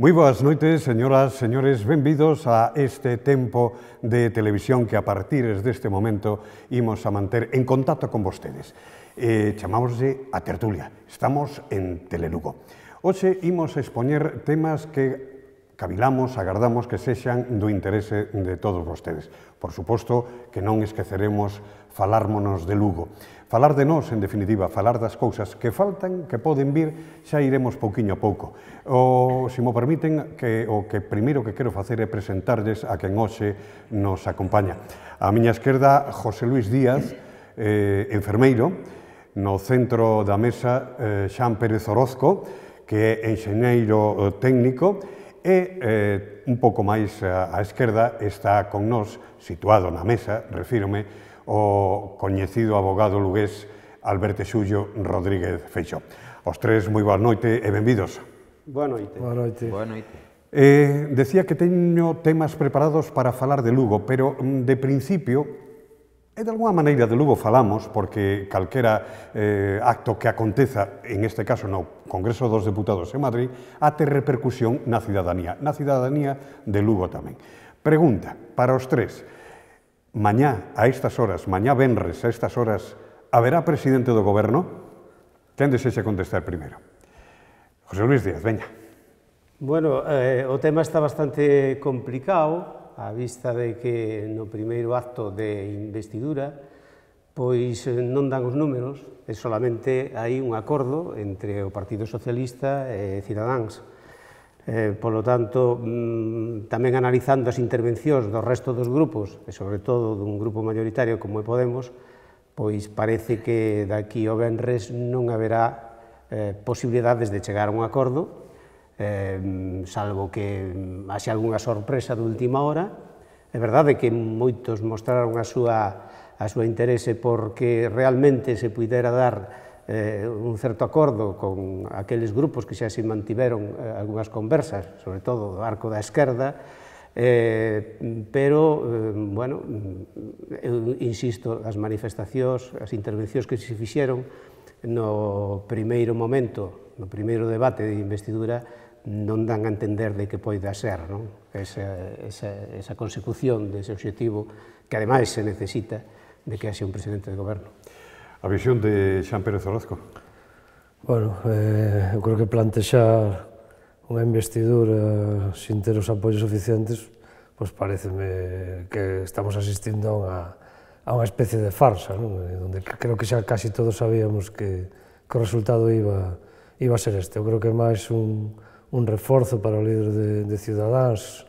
Moi boas noites, señoras, señores, benvidos a este tempo de televisión que a partir deste momento imos a manter en contacto con vostedes. Chamámoslle a tertulia, estamos en Telelugo. Hoxe imos expoñer temas que cavilamos, agardamos que sexan do interese de todos vostedes. Por suposto que non esqueceremos falármonos de Lugo. Falar de nós, en definitiva, falar das cousas que faltan, que poden vir, xa iremos pouquiño a pouco. Se mo permiten, o que primeiro que quero facer é presentarles a quen hoxe nos acompaña. A miña esquerda, José Luis Díaz, enfermeiro, no centro da mesa, Xan Pérez Orozco, que é enxeñeiro técnico, e un pouco máis á esquerda está con nós, situado na mesa, refírome, o coñecido abogado lugués Alberto Xullo Rodríguez Feixóo. Os tres, moi boa noite e benvidos. Boa noite. Boa noite. Boa noite. Decía que teño temas preparados para falar de Lugo, pero de principio, e de alguna maneira de Lugo falamos, porque calquera acto que aconteza, en este caso no Congreso dos Deputados en Madrid, ate repercusión na cidadanía de Lugo tamén. Pregunta para os tres. Mañá, a estas horas, mañá venres, a estas horas, haberá presidente do Goberno? Quen desexa contestar primeiro? José Luis Díaz, veña. Bueno, o tema está bastante complicado, á vista de que no primeiro acto de investidura, pois non dan os números, e solamente hai un acordo entre o Partido Socialista e Cidadáns. Polo tanto, tamén analizando as intervencións do resto dos grupos, e sobre todo dun grupo mayoritario como é Podemos, pois parece que daqui ao venres non haberá posibilidades de chegar a un acordo, salvo que haxe algunha sorpresa de última hora. É verdade que moitos mostraron a súa interese porque realmente se puidera dar un certo acordo con aqueles grupos que xa se mantiveron algunhas conversas, sobre todo do arco da esquerda, pero, bueno, eu insisto, as manifestacións, as intervencións que se fixeron no primeiro momento, no primeiro debate de investidura, non dan a entender de que poida ser, non? Esa consecución dese obxectivo que ademais se necesita de que haxe un presidente de goberno. A visión de Xan Pérez Orozco. Bueno, eu creo que plantexar unha investidura sin ter os apoios suficientes, pois pareceme que estamos asistindo a unha especie de farsa, non? Onde creo que xa casi todos sabíamos que o resultado iba a ser este. Eu creo que é máis un reforzo para o líder de Cidadáns,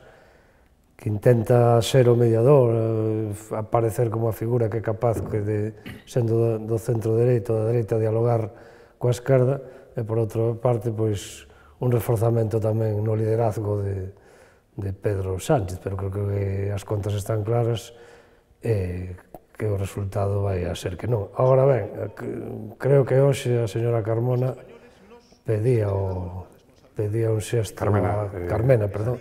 que intenta ser o mediador, aparecer como a figura que é capaz de, sendo do centro-dereito, da dereita, dialogar coa esquerda, e por outra parte, pois, un reforzamento tamén no liderazgo de Pedro Sánchez, pero creo que as contas están claras e que o resultado vai a ser que non. Agora ben, creo que hoxe a señora Carmona pedía un xesto Carmena, perdón,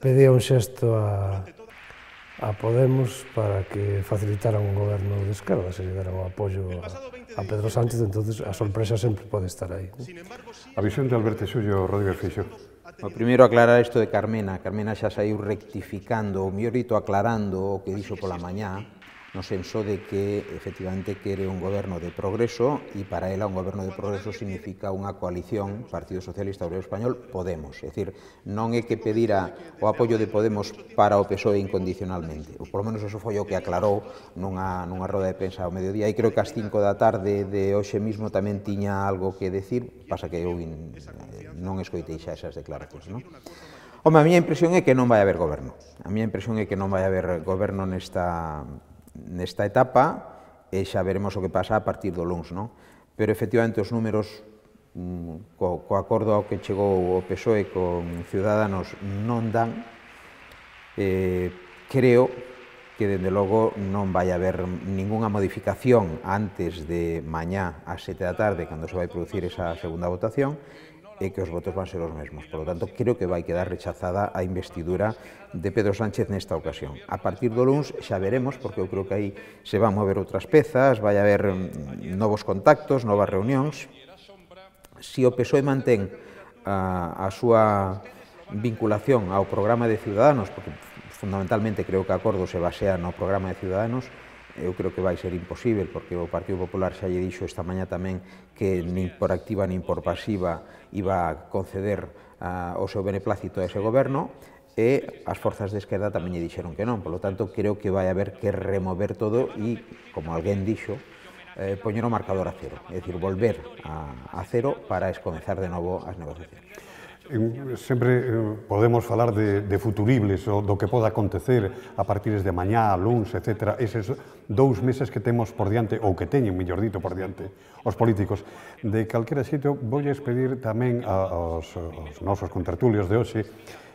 pedía un xesto a Podemos para que facilitaran un goberno de esquerda, se lle deran o apoio a Pedro Sánchez, entonces a sorpresa sempre pode estar aí. A visión de Alberto Xullo Rodríguez Feixóo. O primeiro aclarar isto de Carmena. Carmena xa saiu rectificando, o mellor dito aclarando o que dixo pola mañá, no senso de que efectivamente quere un goberno de progreso e para ela un goberno de progreso significa unha coalición Partido Socialista Obrero Español Podemos, é dicir, non é que pedira o apoio de Podemos para o PSOE incondicionalmente, ou por lo menos eso foi o que aclarou nunha roda de prensa ao mediodía, e creo que ás 5 da tarde de hoxe mismo tamén tiña algo que decir, pasa que eu non escoitei xa esas declaracións, non? Home, a miña impresión é que non vai haber goberno, a miña impresión é que non vai haber goberno nesta etapa, e xa veremos o que pasa a partir do luns, non? Pero efectivamente os números co acordo ao que chegou o PSOE con Ciudadanos non dan. Creo que, dende logo, non vai haber ningunha modificación antes de mañá ás 7 da tarde, cando se vai producir esa segunda votación, e que os votos van ser os mesmos. Por lo tanto, creo que vai quedar rechazada a investidura de Pedro Sánchez nesta ocasión. A partir do luns xa veremos, porque eu creo que aí se van mover outras pezas, vai haber novos contactos, novas reunións. Si o PSOE mantén a súa vinculación ao programa de Ciudadanos, porque fundamentalmente creo que o acordo se basea no programa de Ciudadanos, eu creo que vai ser imposible, porque o Partido Popular xa lle dixo esta mañá tamén que nin por activa nin por pasiva iba a conceder o seu beneplácito a ese goberno, e as forzas de esquerda tamén lle dixeron que non. Por lo tanto, creo que vai haber que remover todo e, como alguén dixo, poñer o marcador a cero, é dicir, volver a cero para comezar de novo as negociacións. Sempre podemos falar de futuribles, o do que poda acontecer a partir de mañá, luns, etc. Eses 2 meses que temos por diante, ou que teñen, mellor dito, por diante, os políticos. De calquera xeito, voulles pedir tamén aos nosos contertulios de hoxe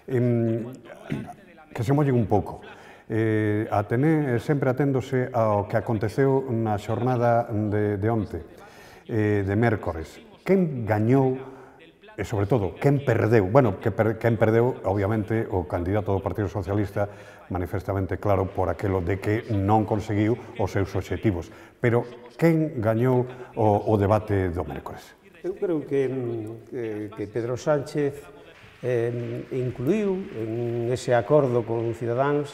que se mollen un pouco. Sempre aténdose ao que aconteceu na xornada de onte, de mércores. Quen gañou e, sobre todo, quen perdeu? Bueno, quen perdeu, obviamente, o candidato do Partido Socialista manifestamente claro por aquelo de que non conseguiu os seus obxectivos. Pero quen gañou o debate do mércores? Eu creo que Pedro Sánchez incluiu en ese acordo con Cidadáns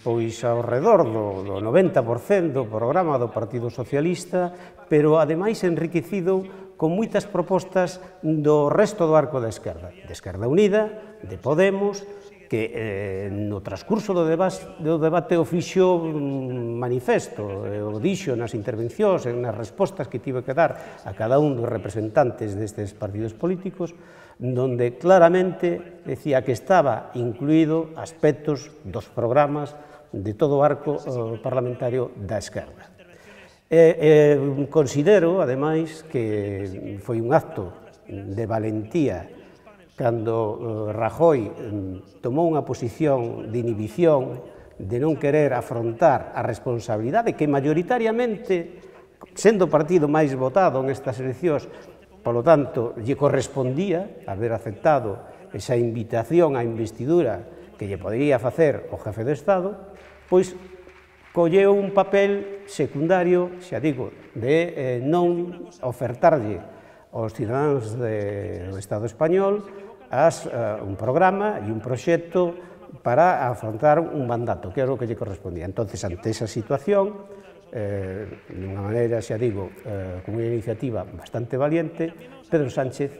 pois ao redor do 90% do programa do Partido Socialista, pero ademais enriquecido con moitas propostas do resto do arco da esquerda, de Esquerda Unida, de Podemos, que no transcurso do debate o fixo manifesto, o dixo nas intervencións, nas respostas que tive que dar a cada un dos representantes destes partidos políticos, donde claramente decía que estaba incluído aspectos dos programas de todo o arco parlamentario da esquerda. Considero, ademais, que foi un acto de valentía cando Rajoy tomou unha posición de inhibición, de non querer afrontar a responsabilidade que maioritariamente, sendo o partido máis votado nestas eleccións, polo tanto, lle correspondía haber aceptado esa invitación á investidura que lle podería facer o jefe de Estado, pois colleu un papel secundario, xa digo, de non ofertarlle aos cidadáns do Estado español un programa e un proxecto para afrontar un mandato, que era o que lle correspondía. Entón, ante esa situación, de unha maneira, xa digo, con unha iniciativa bastante valiente, Pedro Sánchez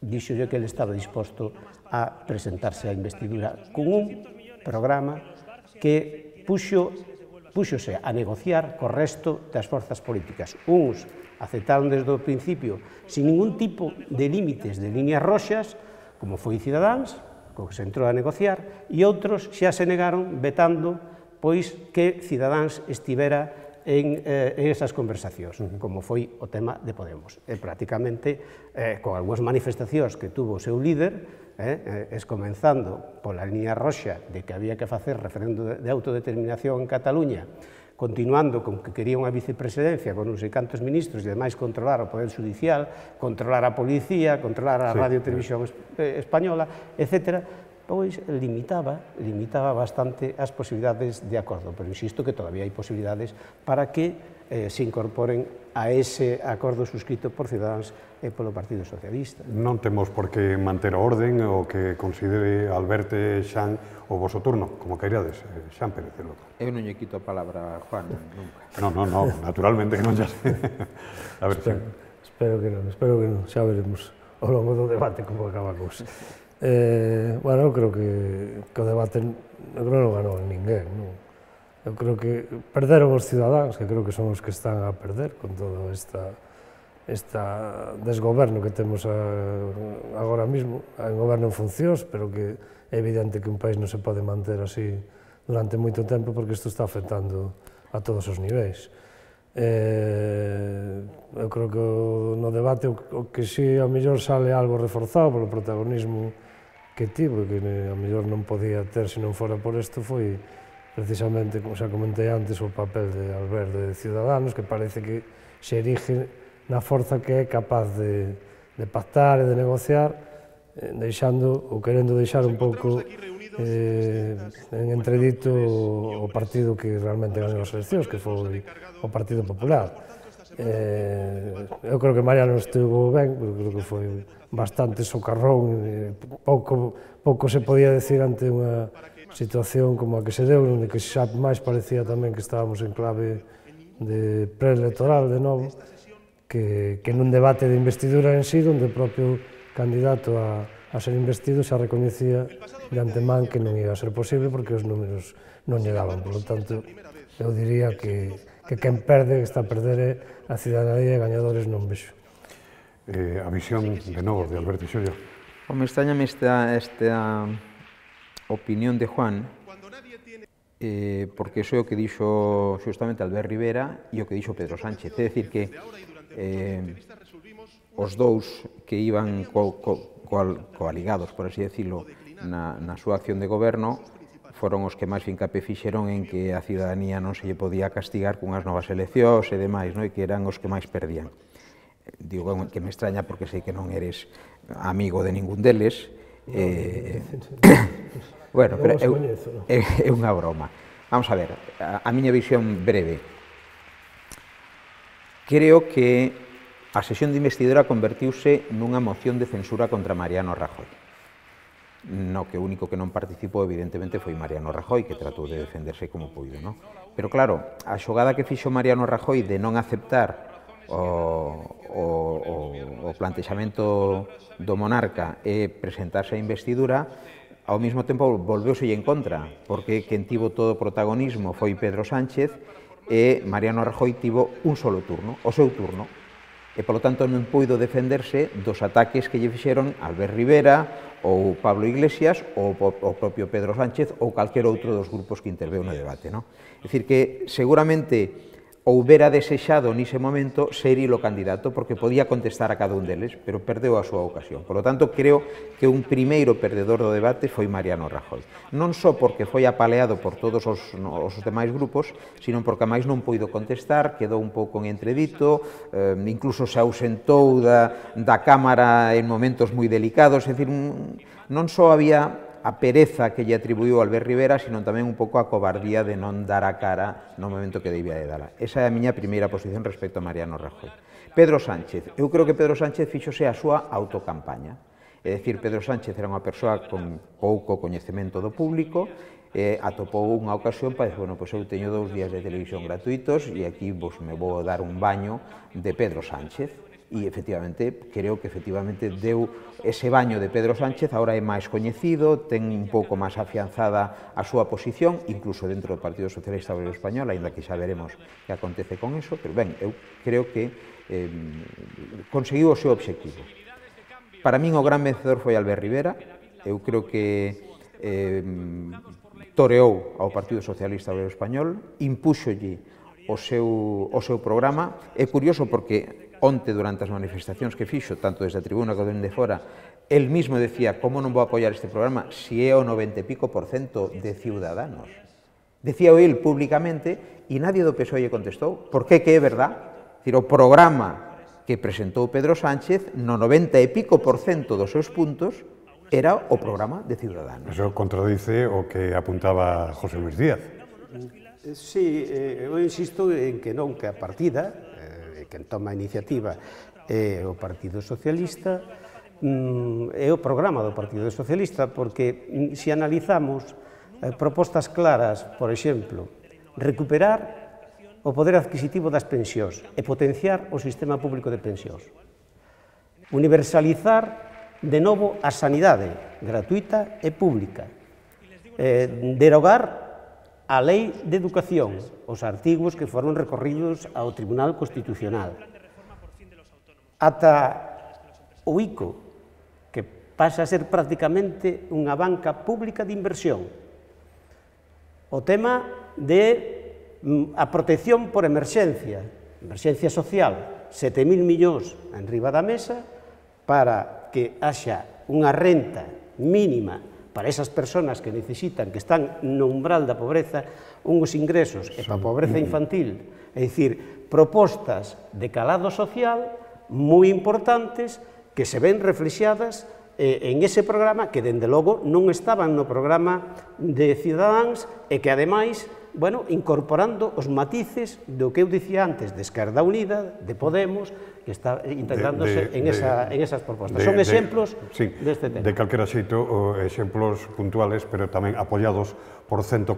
dixolle que ele estaba disposto a presentarse á investidura con un programa que púxose a negociar co resto das forzas políticas. Uns aceptaron desde o principio sin ningún tipo de límites, de líneas roxas, como foi Cidadáns, co que se entrou a negociar, e outros xa se negaron vetando pois que Cidadáns estivera en esas conversacións, como foi o tema de Podemos. E prácticamente, con algunhas manifestacións que tuvo o seu líder, comenzando pola línea roxa de que había que facer referendo de autodeterminación en Cataluña, continuando con que quería unha vicepresidencia con non sei cantos ministros e ademais controlar o Poder Judicial, controlar a Policía, controlar a Radio Televisión Española, etc., pois limitaba bastante as posibilidades de acordo, pero insisto que todavía hai posibilidades para que se incorporen a ese acordo suscrito por Cidadáns e polo Partido Socialista. Non temos por que manter o orden o que considere Alberto e Xan o voso turno, como queirades. Xan Pérez de Lota. Eu non lle quito a palabra a Juan, nunca. Non, naturalmente que non xa sei. A ver, Xan. Espero que non, xa veremos ao longo do debate como acaba a cousa. Bueno, eu creo que o debate non ganou ninguén, non? Eu creo que perderon os cidadáns, que creo que son os que están a perder con todo este desgoberno que temos agora mesmo, un goberno en funcións, pero que é evidente que un país non se pode manter así durante moito tempo porque isto está afectando a todos os niveis. Eu creo que no debate o que si ao mellor sale algo reforzado polo protagonismo que tivo, que ao mellor non podía ter se non fora por isto, foi precisamente, como xa comentei antes, o papel de Alberto de Ciudadanos, que parece que se erige na forza que é capaz de pactar e de negociar, deixando ou querendo deixar un pouco en entredito o partido que realmente ganou as eleccións, que foi o Partido Popular. Eu creo que Mariano estuvo ben, creo que foi bastante socarrón, pouco se podía decir ante unha situación como a que se deu, onde que xa máis parecía tamén que estábamos en clave de preelectoral de novo, que nun debate de investidura en sí, onde o propio candidato a ser investido xa recoñecía de antemán que non ia a ser posible porque os números non llegaban. Por lo tanto, eu diría que quen perde, que está a perder é a cidadanía e gañadores non vexo. A visión de novo de Alberto Xullo. Me extrañame esta opinión de Juan, porque iso é o que dixo justamente Albert Rivera e o que dixo Pedro Sánchez. É dicir que os dous que iban coaligados, por así decirlo, na súa acción de goberno, foron os que máis fincapé fixeron en que a cidadanía non se lle podía castigar cunhas novas eleccións e demais, e que eran os que máis perdían. Digo que me extraña porque sei que non eres amigo de ningún deles. Bueno, pero é unha broma. Vamos a ver, a miña visión breve. Creo que a sesión de investidura convertiuse nunha moción de censura contra Mariano Rajoy. No que o único que non participou, evidentemente, foi Mariano Rajoy, que tratou de defenderse como puido, non? Pero claro, a xogada que fixo Mariano Rajoy de non aceptar o plantexamento do monarca e presentarse a investidura, ao mesmo tempo volveuselle en contra, porque quen tivo todo o protagonismo foi Pedro Sánchez e Mariano Rajoy tivo un solo turno, o seu turno, e, polo tanto, non puido defenderse dos ataques que lle fixeron Albert Rivera ou Pablo Iglesias ou o propio Pedro Sánchez ou calquer outro dos grupos que interveu no debate. É dicir, que seguramente houbera desexado nese momento ser o candidato porque podía contestar a cada un deles, pero perdeu a súa ocasión. Por lo tanto, creo que un primeiro perdedor do debate foi Mariano Rajoy. Non só porque foi apaleado por todos os demais grupos, sino porque a máis non puido contestar, quedou un pouco en entredito, incluso se ausentou da Cámara en momentos moi delicados, é dicir, non só había a pereza que lle atribuiu Albert Rivera, sino tamén un pouco a cobardía de non dar a cara no momento que debía de dala. Esa é a miña primeira posición respecto a Mariano Rajoy. Pedro Sánchez. Eu creo que Pedro Sánchez fixose a súa autocampaña. É dicir, Pedro Sánchez era unha persoa con pouco coñecemento do público, atopou unha ocasión para decir, bueno, pois eu teño 2 días de televisión gratuitos e aquí me vou dar un baño de Pedro Sánchez. E, efectivamente, creo que deu ese baño de Pedro Sánchez, agora é máis coñecido, ten un pouco máis afianzada a súa posición, incluso dentro do Partido Socialista Obrero Español, aínda que xa veremos que acontece con eso, pero ben, eu creo que conseguiu o seu obxectivo. Para min o gran vencedor foi Albert Rivera, eu creo que toreou ao Partido Socialista Obrero Español, impúxolle o seu programa. É curioso porque onte, durante as manifestacións que fixo, tanto desde a tribuna como desde fora, el mismo decía, como non vou apoiar este programa si é o 90 e pico % de Ciudadanos. Decía el públicamente e nadie do PSOE lle contestou. Por que é verdad? O programa que presentou Pedro Sánchez, no 90 e pico % dos seus puntos, era o programa de Ciudadanos. Eso contradice o que apuntaba José Luis Díaz. Sí, eu insisto en que non, que a partida, quen toma a iniciativa é o Partido Socialista, é o programa do Partido Socialista, porque se analizamos propostas claras, por exemplo, recuperar o poder adquisitivo das pensións e potenciar o sistema público de pensións, universalizar de novo a sanidade gratuita e pública, derogar a Lei de Educación, os artigos que foron recorridos ao Tribunal Constitucional, ata o ICO, que pasa a ser prácticamente unha banca pública de inversión. O tema de a protección por emerxencia social, 7.000 millóns en riba da mesa para que haxa unha renta mínima para esas persoas que necesitan, que están no umbral da pobreza, unhos ingresos e para a pobreza infantil. É dicir, propostas de calado social moi importantes que se ven reflexadas en ese programa que, dende logo, non estaban no programa de Cidadáns e que, ademais, bueno, incorporando os matices do que eu dicía antes de Esquerda Unida, de Podemos, que está integrándose en esas propostas. Son exemplos deste tema. De calquera xeito, exemplos puntuales, pero tamén apoiados por 130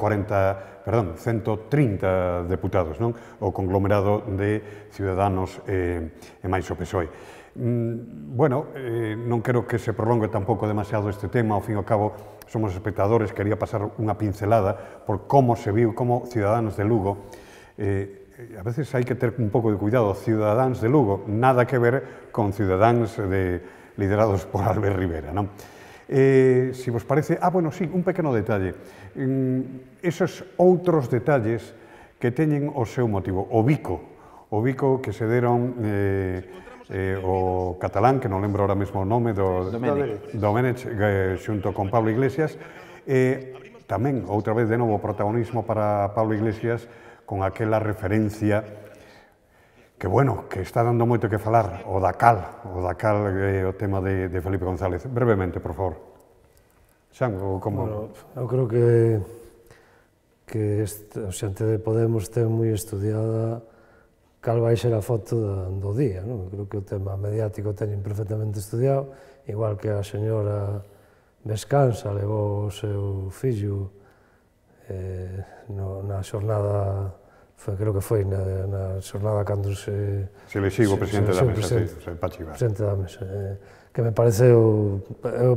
deputados, non? O conglomerado de Ciudadanos e máis o PSOE. Bueno, non quero que se prolongue tampouco demasiado este tema, ao fin e ao cabo somos espectadores, quería pasar unha pincelada por como se viu, como Ciudadanos de Lugo, a veces hai que ter un pouco de cuidado, Ciudadanos de Lugo, nada que ver con Ciudadanos liderados por Albert Rivera, non? Si vos parece, bueno, sí, un pequeno detalle, esos outros detalles que teñen o seu motivo, o bico que se deron o catalán, que non lembro ahora mesmo o nome, Domenech, xunto con Pablo Iglesias, tamén, outra vez, de novo, protagonismo para Pablo Iglesias, con aquela referencia que, bueno, que está dando moito que falar, o da cal, o tema de Felipe González. Brevemente, por favor. Xan, como... Eu creo que a xente de Podemos ten moi estudiada cal vai ser a foto do día, non? Creo que o tema mediático teñen perfectamente estudiado, igual que a señora Vescansa levou o seu fillo na xornada, creo que foi na xornada cando se elixiu o presidente da mesa, presidente da mesa, que me pareceu,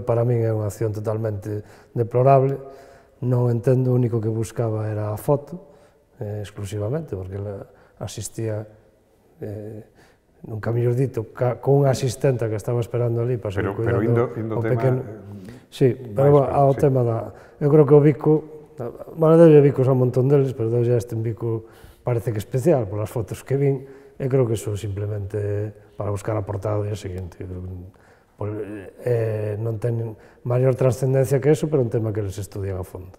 para min é unha acción totalmente deplorable, non entendo, o único que buscaba era a foto, exclusivamente, porque asistía, nunca mellor dito, con unha asistenta que estaba esperando ali para seguir cuidando o pequeno. Sí, pero ao tema da... Eu creo que o bico, bueno, deulle bicos a un montón deles, pero deulle este bico parece que especial, polas fotos que vin, e creo que iso simplemente para buscar a portada do día seguinte. Non ten maior trascendencia que eso, pero un tema que les estudian a fondo.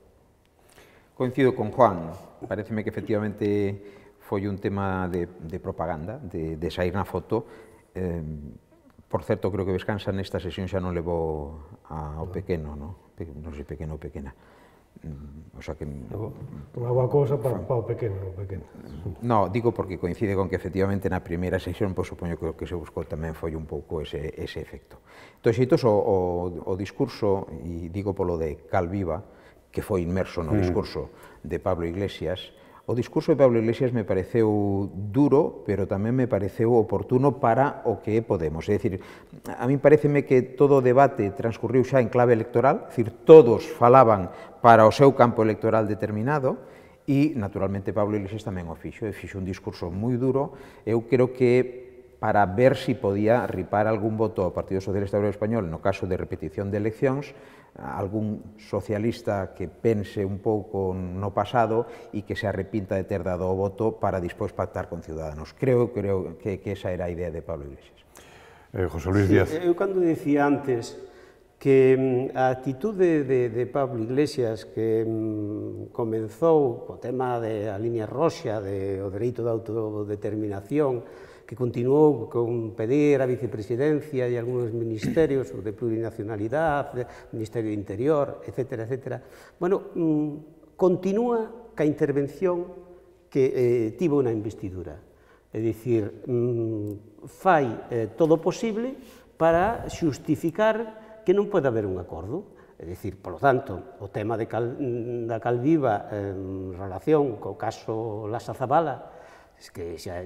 Coincido con Juan, pareceme que efectivamente foi un tema de propaganda, de sair na foto. Por certo, creo que Vescansa nesta sesión xa non levou ao pequeno, non sei, pequeno ou pequena. O sea que... Unha boa cousa para o pequeno. No, digo porque coincide con que efectivamente na primeira sesión, pois supoño que o que se buscou tamén foi un pouco ese efecto. Entón, xeitos, o discurso, e digo polo de Calviva, que foi inmerso no discurso de Pablo Iglesias, o discurso de Pablo Iglesias me pareceu duro, pero tamén me pareceu oportuno para o que Podemos. É dicir, a min pareceme que todo o debate transcurriu xa en clave electoral, é dicir, todos falaban para o seu campo electoral determinado, e, naturalmente, Pablo Iglesias tamén o fixo, e fixo un discurso moi duro. Eu creo que para ver si podía ripar algún voto ao Partido Socialista Obrero Español no caso de repetición de eleccións, algún socialista que pense un pouco no pasado e que se arrepinta de ter dado o voto para despois pactar con Ciudadanos. Creo que esa era a idea de Pablo Iglesias. José Luis Díaz. Eu cando dicía antes que a actitude de Pablo Iglesias que comenzou co tema da línea roxa, do dereito de autodeterminación, que continuou con pedir a vicepresidencia e algúns ministerios de plurinacionalidade, Ministerio de Interior, etc. Bueno, continúa ca intervención que tivo na investidura. É dicir, fai todo o posible para xustificar que non pode haber un acordo. É dicir, polo tanto, o tema da Calviva en relación co caso Lasa Zabala, que xa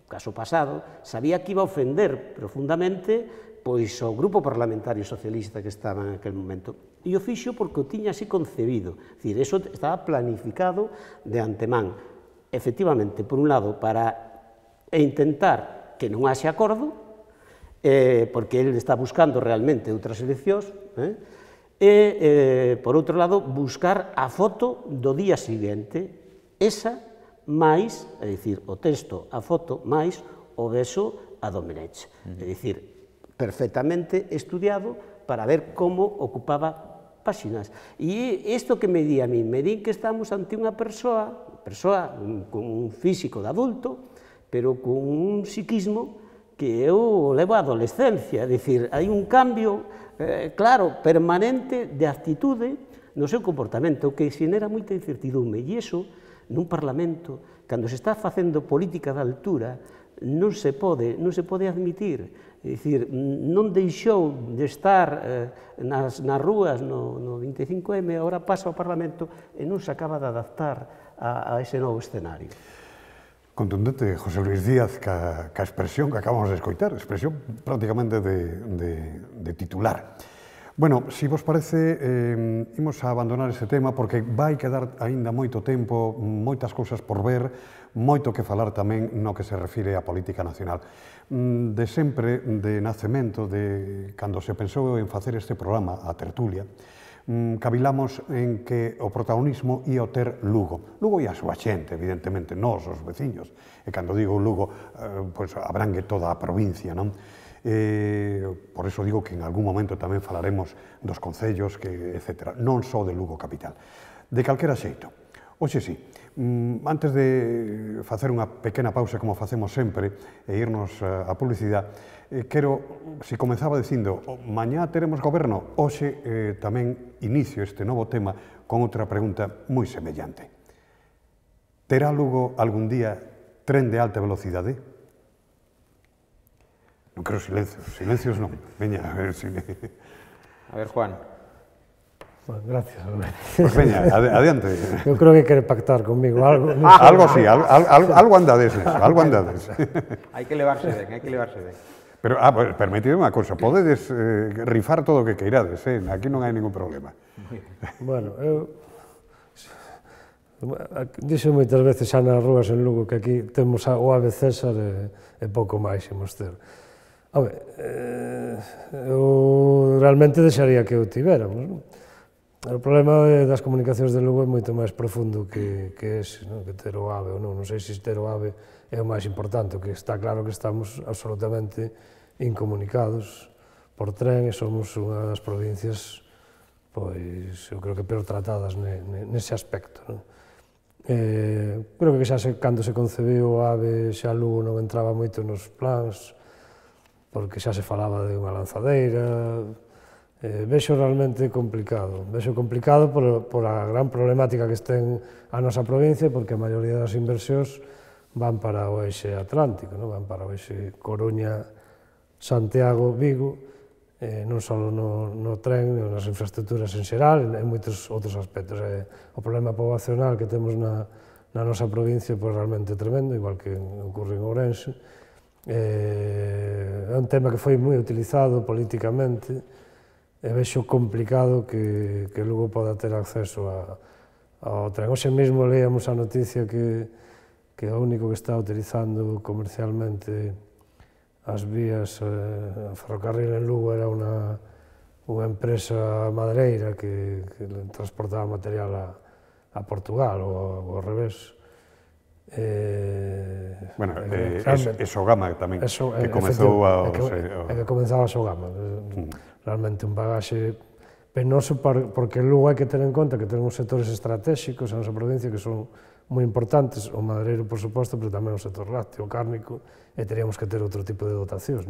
o caso pasado, sabía que iba a ofender profundamente pois o grupo parlamentario socialista que estaba en aquel momento. E o fixo porque o tiña así concebido. É dicir, eso estaba planificado de antemán. Efectivamente, por un lado, para intentar que non haxe acordo, porque ele está buscando realmente outras eleccións, e, por outro lado, buscar a foto do día seguinte, esa máis, é dicir, o texto, a foto, máis o beso a Domenech. É dicir, perfectamente estudiado para ver como ocupaba páxinas. E isto que me di a mí, me di que estamos ante unha persoa con un físico de adulto, pero con un psiquismo que eu levo á adolescencia. É dicir, hai un cambio, claro, permanente de actitude no seu comportamento, que xenera moita incertidumbre, e iso nun Parlamento, cando se está facendo política de altura, non se pode admitir. É dicir, non deixou de estar nas rúas no 25M, agora pasa ao Parlamento e non se acaba de adaptar a ese novo escenario. Contundente, José Luis Díaz, ca expresión que acabamos de escoitar, expresión prácticamente de titular. Bueno, se vos parece, imos a abandonar ese tema porque vai quedar aínda moito tempo, moitas cousas por ver, moito que falar tamén no que se refire á política nacional. De sempre, de nacemento, de cando se pensou en facer este programa, a tertulia, cavilamos en que o protagonismo ia ter Lugo. Lugo e a súa xente, evidentemente, nós, os veciños. E cando digo Lugo, pois abrangue toda a provincia, non? Por eso digo que en algún momento tamén falaremos dos concellos, etc. Non só de Lugo capital. De calquera xeito. Oxe, sí, antes de facer unha pequena pausa como facemos sempre e irnos a publicidade, quero, se comenzaba dicindo, mañá teremos goberno, hoxe tamén inicio este novo tema con outra pregunta moi semellante. Terá Lugo algún día tren de alta velocidade? Non quero silencios non. Veña, a ver si... A ver, Juan. Bueno, gracias. Pues veña, adiante. Eu creo que quere pactar conmigo algo. Algo así, algo andades neso, algo andades. Hai que levarse ben, hai que levarse ben. Pero, pues, permitidme unha cousa, podedes rifar todo o que queirades, aquí non hai ningún problema. Bueno, eu dixo moitas veces xa nas rúas en Lugo que aquí temos o Ave César e pouco máis imos ter. Home, eu realmente deixaría que o tiveramos, non? O problema das comunicacións de Lugo é moito máis profundo que ese, que ter o AVE ou non. Non sei se ter o AVE é o máis importante, que está claro que estamos absolutamente incomunicados por tren e somos unha das provincias, pois, eu creo que peor tratadas nese aspecto. Creo que xa cando se concebiu o AVE xa Lugo non entraba moito nos plans, porque xa se falaba de unha lanzadeira. Vexo realmente complicado. Vexo complicado por a gran problemática que ten a nosa provincia, porque a maioría das inversións van para o eixe atlántico, van para o eixe Coruña, Santiago, Vigo, non só no tren, nas infraestructuras en xeral, en moitos outros aspectos. O problema poboacional que temos na nosa provincia é realmente tremendo, igual que ocorre en Ourense. É un tema que foi moi utilizado políticamente, e vexo complicado que Lugo poda ter acceso ao tren. Hoxe mesmo leíamos a noticia que o único que está utilizando comercialmente as vías, a ferrocarril en Lugo era unha empresa madreira que transportaba material a Portugal ou ao revés. Bueno, é Sogama tamén, que comezou a... que comenzaba a Sogama. Realmente un bagaxe penoso porque Lugo hai que ter en conta que temos sectores estratégicos en nosa provincia que son moi importantes, o madreiro, por suposto, pero tamén o sector lácteo, o cárnico, e teríamos que ter outro tipo de dotacións.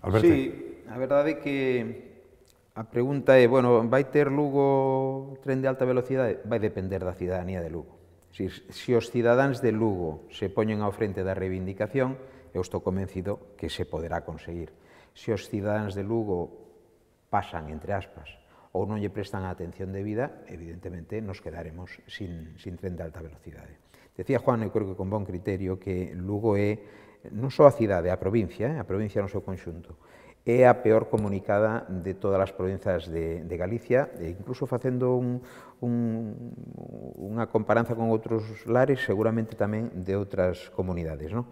Alberto? Sí, a verdade é que a pregunta é, bueno, vai ter Lugo tren de alta velocidade? Vai depender da cidadanía de Lugo. Se os cidadáns de Lugo se poñen ao frente da reivindicación, eu estou convencido que se poderá conseguir. Se os cidadáns de Lugo pasan, entre aspas, ou non lle prestan a atención debida, evidentemente nos quedaremos sin tren de alta velocidade. Decía Juan, eu creo que con bon criterio, que Lugo é non só a cidade, a provincia no seu conxunto, é a peor comunicada de todas as provincias de Galicia, e incluso facendo unha comparanza con outros lares, seguramente tamén de outras comunidades, non?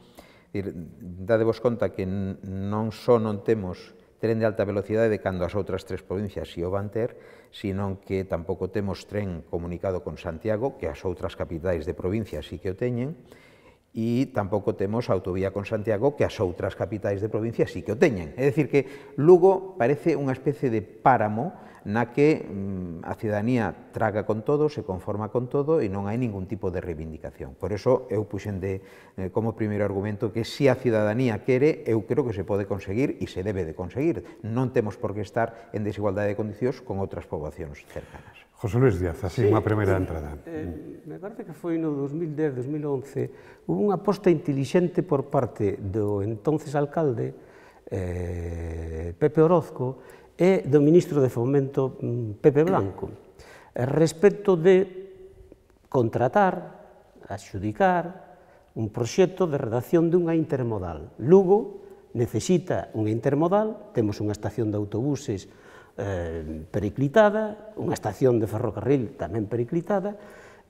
Dadevos conta que non só non temos tren de alta velocidade cando as outras tres provincias si o van ter, sino que tampouco temos tren comunicado con Santiago, que as outras capitais de provincia sí que o teñen, e tampouco temos autovía con Santiago, que as outras capitais de provincia sí que o teñen. É dicir, que Lugo parece unha especie de páramo na que a cidadanía traga con todo, se conforma con todo e non hai ningún tipo de reivindicación. Por eso eu puxen como primeiro argumento que se a cidadanía quere, eu creo que se pode conseguir e se debe de conseguir. Non temos por que estar en desigualdade de condicións con outras poboacións cercanas. José Luis Díaz, así unha primeira entrada. Me parece que foi no 2010-2011, hubo unha aposta intelixente por parte do entonces alcalde, Pepe Orozco, e do ministro de Fomento, Pepe Blanco, respecto de contratar, adxudicar, un proxecto de redacción dunha intermodal. Lugo necesita unha intermodal, temos unha estación de autobuses periclitada, unha estación de ferrocarril tamén periclitada,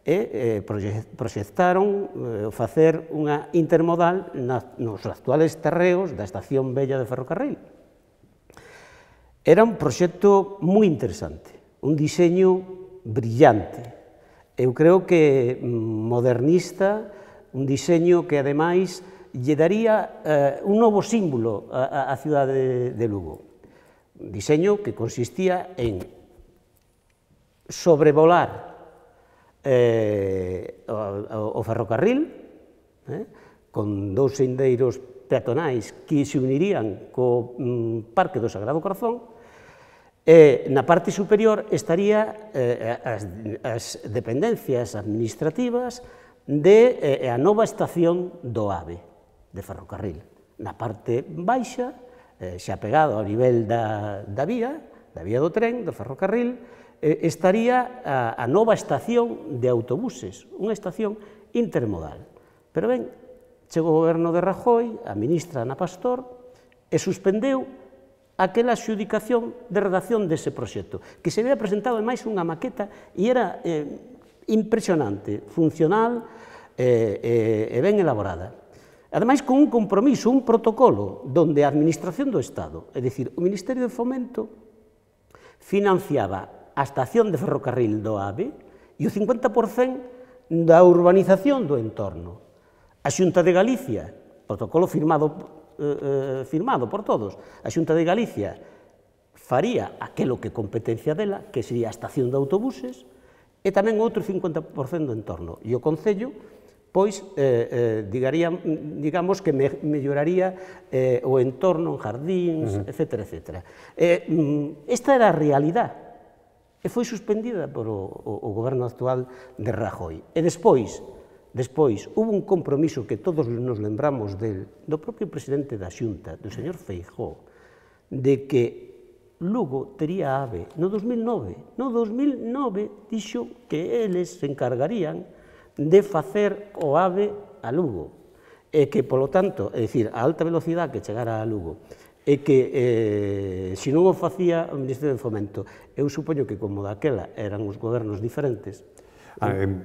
e proxectaron facer unha intermodal nos actuales terreos da estación vella de ferrocarril. Era un proxecto moi interesante, un diseño brillante, eu creo que modernista, un diseño que ademais lle daría un novo símbolo á cidade de Lugo. Un diseño que consistía en sobrevolar o ferrocarril, con dous sendeiros peatonais que se unirían co Parque do Sagrado Corazón, e na parte superior estaría as dependencias administrativas a nova estación do AVE, de ferrocarril. Na parte baixa, xa pegado ao nivel da vía do tren, do ferrocarril, estaría a nova estación de autobuses, unha estación intermodal. Pero ben, chegou o goberno de Rajoy, a ministra Ana Pastor, e suspendeu aquela adxudicación de redacción dese proxecto, que se había presentado máis unha maqueta e era impresionante, funcional e ben elaborada. Ademais, con un compromiso, un protocolo, donde a Administración do Estado, é dicir, o Ministerio de Fomento, financiaba a estación de ferrocarril do AVE e o 50% da urbanización do entorno. A Xunta de Galicia, protocolo firmado por todos, a Xunta de Galicia faría aquelo que competencia dela, que sería a estación de autobuses, e tamén outro 50% do entorno. E o Concello, pois, digamos que melloraría o entorno en jardíns, etcétera, etcétera. Esta era a realidade, e foi suspendida por o goberno actual de Rajoy. E despois, hubo un compromiso que todos nos lembramos do propio presidente da Xunta, do señor Feijóo, de que Lugo tería AVE no 2009. No 2009 dixo que eles se encargarían de facer o AVE a Lugo, e que, polo tanto, é dicir, a alta velocidade que chegara a Lugo, e que, se non o facía o Ministerio de Fomento, eu supoño que como daquela eran os gobernos diferentes,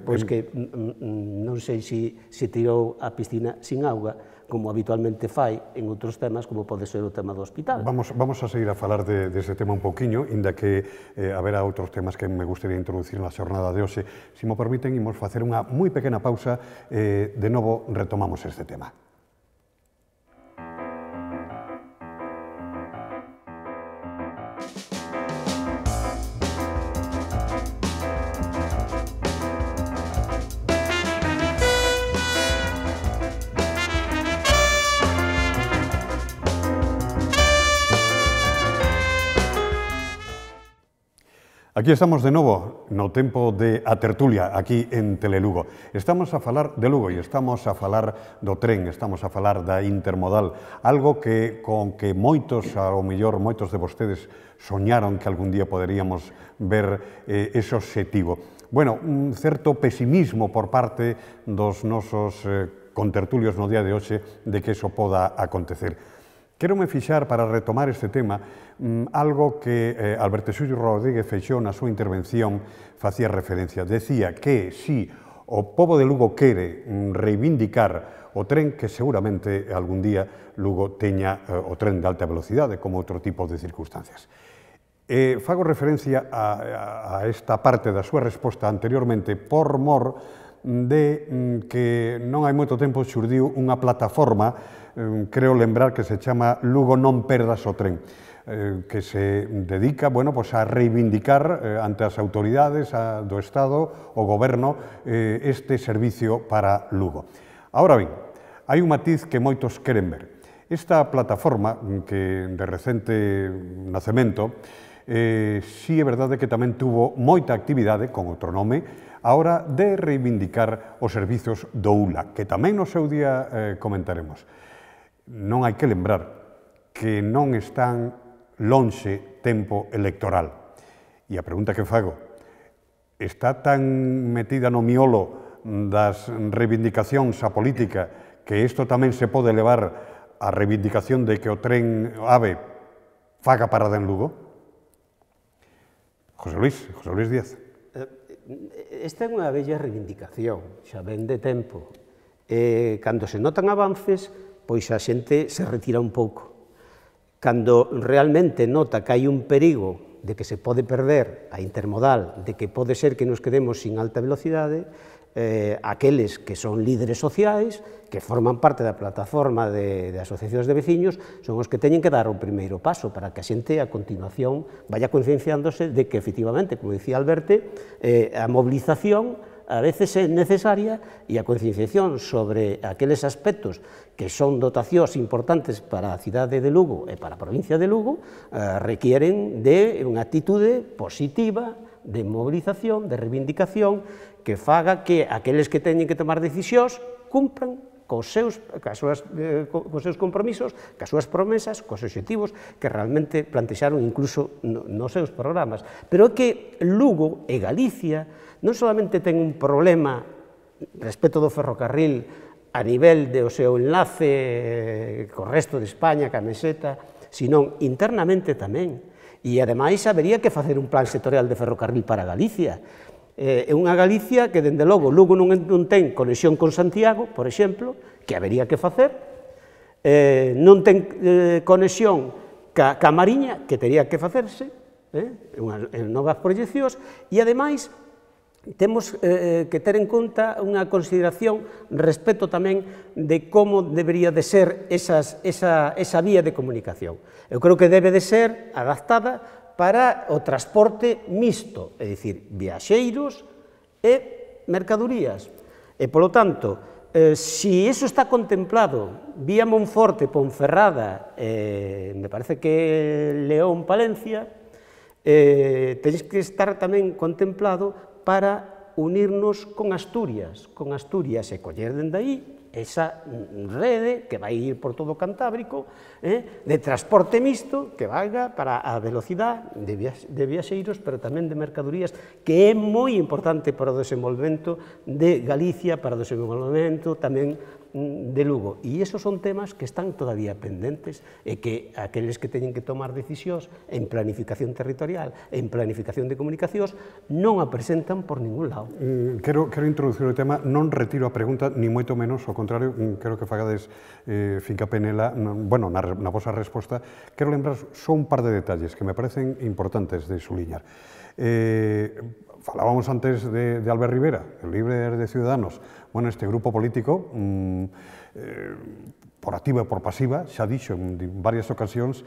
pois que non sei se tirou a piscina sin auga, como habitualmente fai en outros temas, como pode ser o tema do hospital. Vamos a seguir a falar dese tema un poquinho, inda que haberá outros temas que me gustaría introducir na xornada de hoxe. Se mo permiten, imos facer unha moi pequena pausa, de novo retomamos este tema. Aquí estamos de novo no tempo de A Tertulia, aquí en Telelugo. Estamos a falar de Lugo e estamos a falar do tren, estamos a falar da intermodal, algo con que moitos, ao mellor, moitos de vostedes soñaron que algún día poderíamos ver ese obxectivo. Bueno, un certo pesimismo por parte dos nosos contertulios no día de hoxe de que iso poda acontecer. Quero-me fixar, para retomar este tema, algo que Alberto Xullo Rodríguez Feixóo na súa intervención facía referencia. Decía que si o pobo de Lugo quere reivindicar o tren, que seguramente algún día Lugo teña o tren de alta velocidade, como outro tipo de circunstancias. Fago referencia a esta parte da súa resposta anteriormente por mor de que non hai moito tempo xurdiu unha plataforma, creo lembrar que se chama Lugo non perdas o tren, que se dedica, bueno, pues a reivindicar ante as autoridades do Estado, o Goberno, este servicio para Lugo. Ahora ben, hai un matiz que moitos queren ver. Esta plataforma, que de recente nacemento, si é verdade que tamén tuvo moita actividade, con outro nome, a hora de reivindicar os servizos do ULA, que tamén no seu día comentaremos. Non hai que lembrar que non están lonxe tempo electoral. E a pregunta que fago, está tan metida no miolo das reivindicacións a política que isto tamén se pode levar á reivindicación de que o tren AVE faga parada en Lugo? José Luis Díaz. Esta é unha bella reivindicación, xa ven de tempo. Cando se notan avances, pois a xente se retira un pouco. Cando realmente nota que hai un perigo de que se pode perder a intermodal, de que pode ser que nos quedemos sin alta velocidade, aqueles que son líderes sociais, que forman parte da plataforma de asociacións de veciños, son os que teñen que dar o primeiro paso para que a xente, a continuación, vaya concienciándose de que, efectivamente, como dicía Alberte, a mobilización a veces é necesaria e a concienciación sobre aqueles aspectos que son dotacións importantes para a cidade de Lugo e para a provincia de Lugo requieren de unha actitude positiva, de mobilización, de reivindicación, que faga que aqueles que teñen que tomar decisións cumpran cos seus compromisos, cas súas promesas, cos obxectivos que realmente plantexaron incluso nos seus programas. Pero é que Lugo e Galicia non solamente ten un problema respecto do ferrocarril a nivel do seu enlace co resto de España, ca meseta, sino internamente tamén. E, ademais, habería que facer un plan sectorial de ferrocarril para Galicia. É unha Galicia que, dende logo, Lugo non ten conexión con Santiago, por exemplo, que habería que facer, non ten conexión ca Mariña, que tería que facerse, en novas proyeccións, e, ademais, temos que ter en conta unha consideración respecto tamén de como debería de ser esa vía de comunicación. Eu creo que debe de ser adaptada para o transporte mixto, é dicir, viaxeiros e mercadorías. E, polo tanto, se iso está contemplado vía Monforte, Ponferrada, me parece que León, Palencia, tenéis que estar tamén contemplado para unirnos con Asturias e coller dende aí esa rede que vai ir por todo o Cantábrico de transporte mixto que valga para a velocidade de viaxeiros, pero tamén de mercadorías, que é moi importante para o desenvolvemento de Galicia, para o desenvolvemento tamén de Lugo. E esos son temas que están todavía pendentes e que aqueles que teñen que tomar decisións en planificación territorial, en planificación de comunicacións, non a presentan por ningún lado. Quero introducir o tema, non retiro a pregunta, ni moito menos, ao contrario, quero que fagades fincapé nela, bueno, na vosa resposta. Quero lembrar só un par de detalles que me parecen importantes de suliñar. Falábamos antes de Albert Rivera, el líder de Ciudadanos. Bueno, este grupo político, por activa e por pasiva, xa dixo en varias ocasións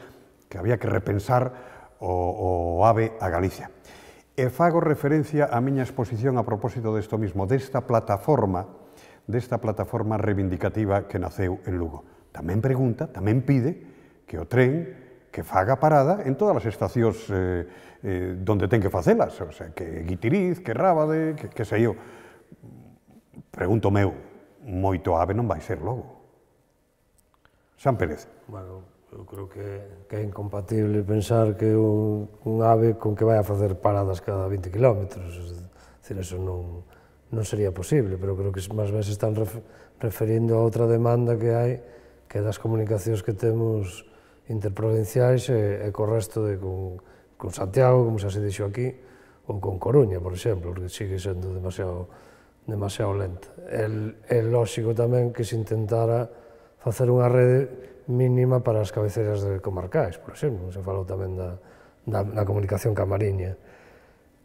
que había que repensar o AVE a Galicia. E fago referencia á miña exposición a propósito desto mismo, desta plataforma reivindicativa que naceu en Lugo. Tamén pregunta, tamén pide que o tren que faga parada en todas as estacións donde ten que facelas, o sea, que Guitiriz, que Rábade, que sei eu. Pregunto meu, moito AVE non vai ser logo. Xan Pérez. Bueno, eu creo que é incompatible pensar que un AVE con que vai a facer paradas cada 20 km. É dicir, eso non sería posible, pero creo que máis ben se están referindo a outra demanda que hai, que é das comunicacións que temos interprovinciais e co resto con Santiago, como xa se dixo aquí, ou con Coruña, por exemplo, porque sigue sendo demasiado lenta. É lóxico tamén que se intentara facer unha rede mínima para as cabeceiras comarcais, por exemplo, se falou tamén da comunicación ca Mariña.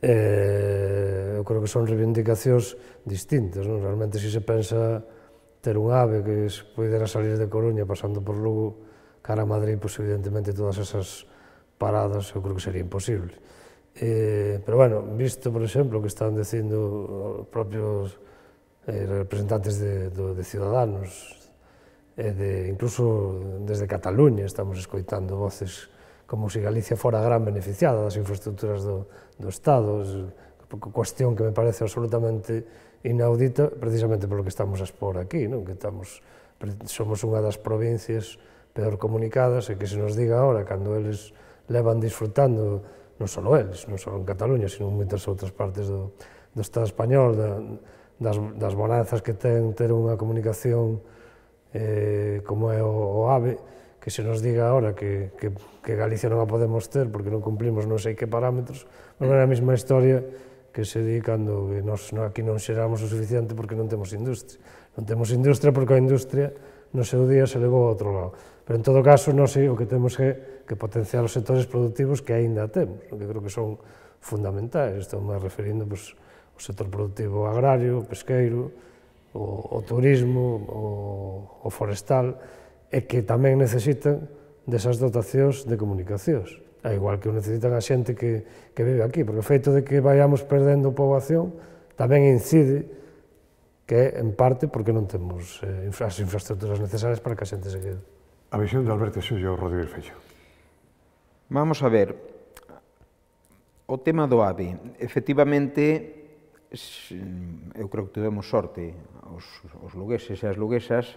Eu creo que son reivindicacións distintas, non? Realmente, se se pensa ter un AVE que pudera salir de Coruña pasando por Lugo cara a Madrid, pois evidentemente todas esas paradas eu creo que sería imposible. Pero, bueno, visto, por exemplo, que están dicindo os propios representantes de Ciudadanos, incluso desde Cataluña estamos escoitando voces como se Galicia fora a gran beneficiada das infraestructuras do Estado, cuestión que me parece absolutamente inaudita, precisamente polo que estamos a expor aquí, non? Que somos unha das provincias peor comunicadas e que se nos diga ahora, cando eles levan disfrutando, non só eles, non só en Cataluña, sino en moitas outras partes do Estado español, das bonanzas que ten ter unha comunicación como é o AVE, que se nos diga ahora que Galicia non a podemos ter porque non cumplimos non sei que parámetros, non é a mesma historia que se di cando nós aquí non xeramos o suficiente porque non temos industria. Non temos industria porque a industria no seu día se levou a outro lado. Pero en todo caso, nós o que temos é que potenciar os sectores productivos que aínda temos, que creo que son fundamentais. Estou máis referindo ao sector productivo agrario, pesqueiro, o turismo, o forestal, e que tamén necesitan desas dotacións de comunicacións. É igual que o necesitan a xente que vive aquí, porque o feito de que vayamos perdendo poboación tamén incide que en parte porque non temos as infraestructuras necesarias para que a xente se quede. A visión de Alberto Xullo Rodríguez Feixóo. Vamos a ver, o tema do AVE, efectivamente, eu creo que tivemos sorte, os lugueses e as luguesas,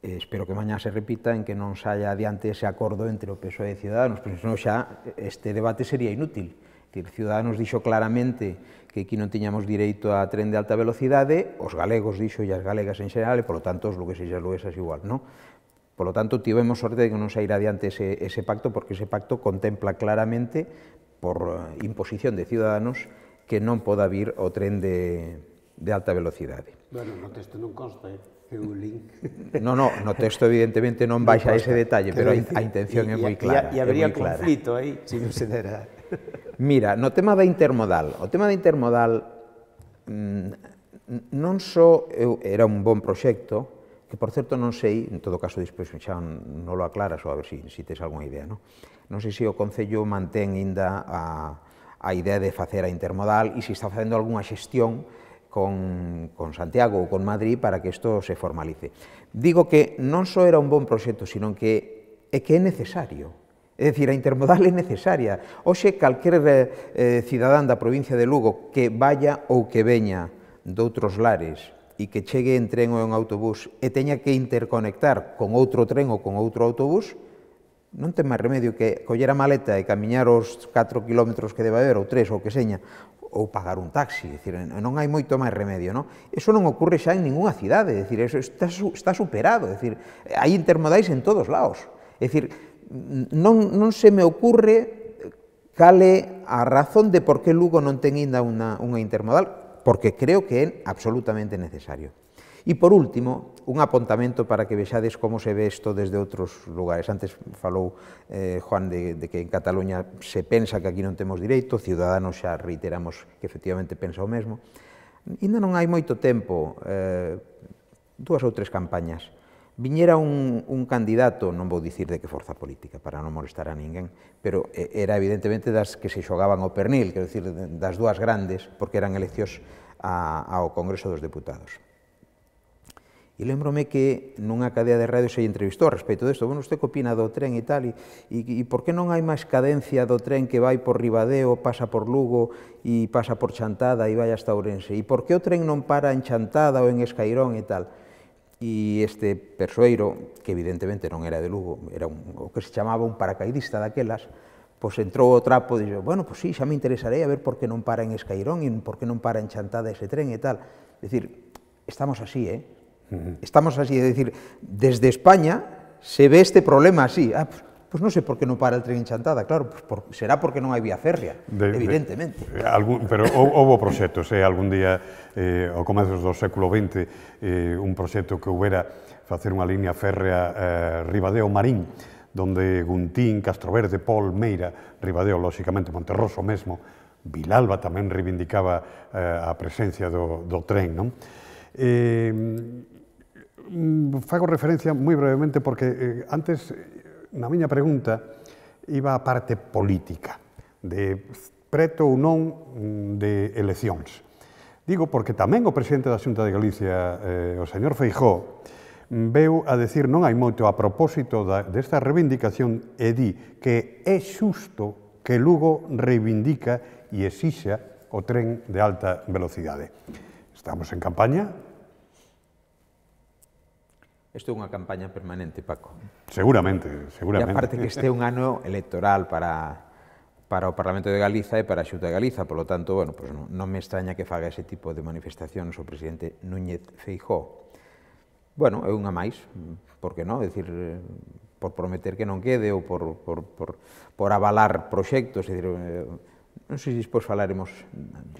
espero que mañá se repita en que non saia adiante ese acordo entre o PSOE e Ciudadanos, porque senón xa este debate sería inútil. Ciudadanos dixo claramente que aquí non tiñamos direito a tren de alta velocidade, os galegos dixo e as galegas en xeral, e polo tanto os lugueses e as luguesas igual, non? Polo tanto, tivemos sorte de que non saíra adiante ese pacto, porque ese pacto contempla claramente, por imposición de Ciudadanos, que non poda vir o tren de alta velocidade. Bueno, no texto non consta, un link. No, no texto evidentemente non baixa ese detalle, pero a intención é moi clara. E habría conflito aí, se non se dera. Mira, no tema da intermodal, o tema da intermodal non só era un bon proxecto, que por certo non sei, en todo caso despois xa non lo aclaras, ou a ver se tes algunha idea, non sei se o Concello mantén ainda a idea de facer a intermodal e se está facendo algunha xestión con Santiago ou con Madrid para que isto se formalice. Digo que non só era un bon proxecto, sino que é necesario. É dicir, a intermodal é necesaria. Hoxe, calquer cidadán da provincia de Lugo que vaya ou que veña doutros lares e que chegue en tren ou en autobús e teña que interconectar con outro tren ou con outro autobús, non ten máis remedio que coller a maleta e camiñar os 4 kilómetros que debe haber, ou 3, ou que seña, ou pagar un taxi, é dicir, non hai moito máis remedio, non? Eso non ocorre xa en ninguna cidade, é dicir, eso está superado, é dicir, hai intermodais en todos lados, é dicir, non se me ocurre cal é a razón de por que Lugo non ten ainda unha intermodal, porque creo que é absolutamente necesario. E, por último, un apontamento para que vexades como se ve isto desde outros lugares. Antes falou Juan de que en Cataluña se pensa que aquí non temos direito, Ciudadanos xa reiteramos que efectivamente pensa o mesmo. Ainda non hai moito tempo, 2 ou 3 campañas, viñera un candidato, non vou dicir de que forza política, para non molestar a ninguén, pero era evidentemente das que se xogaban ao pernil, quero dicir, das 2 grandes, porque eran eleccións ao Congreso dos Deputados. E lembrome que nunha cadea de radio se entrevistou a respecto disto. Bueno, usted que opina do tren e tal, e por que non hai máis cadencia do tren que vai por Ribadeo, pasa por Lugo e pasa por Chantada e vai hasta Ourense? E por que o tren non para en Chantada ou en Escairón e tal? E este persoeiro, que evidentemente non era de Lugo, era o que se chamaba un paracaidista daquelas, pois entrou o trapo e dixo, bueno, pois sí, xa me interesarei a ver por que non para en Escairón e por que non para en Chantada ese tren e tal. É dicir, estamos así, Estamos así, é dicir, desde España se ve este problema así. Pois non sei por que non para el tren en Chantada, claro, será porque non hai vía férrea, evidentemente. Pero houve proxectos, algún día, ao comezos do século XX, un proxecto que houbera facer unha línea férrea Ribadeo-Marín, donde Guntín, Castroverde, Pol, Meira, Ribadeo, lóxicamente, Monterroso mesmo, Vilalba tamén reivindicaba a presencia do tren, non? Fago referencia moi brevemente porque antes, na miña pregunta, iba a parte política, de preto ou non de eleccións. Digo porque tamén o presidente da Xunta de Galicia, o señor Feijóo, veu a decir non hai moito a propósito desta reivindicación e di que é xusto que Lugo reivindica e exixa o tren de alta velocidade. Estamos en campaña? Isto é unha campaña permanente, Paco. Seguramente, seguramente. E aparte que este é un ano electoral para o Parlamento de Galiza e para a Xunta de Galiza, polo tanto, bueno, pues non me extraña que faga ese tipo de manifestacións o presidente Núñez Feijóo. Bueno, é unha máis, por que non? É dicir, por prometer que non quede ou por avalar proxectos, é dicir, non sei se despois falaremos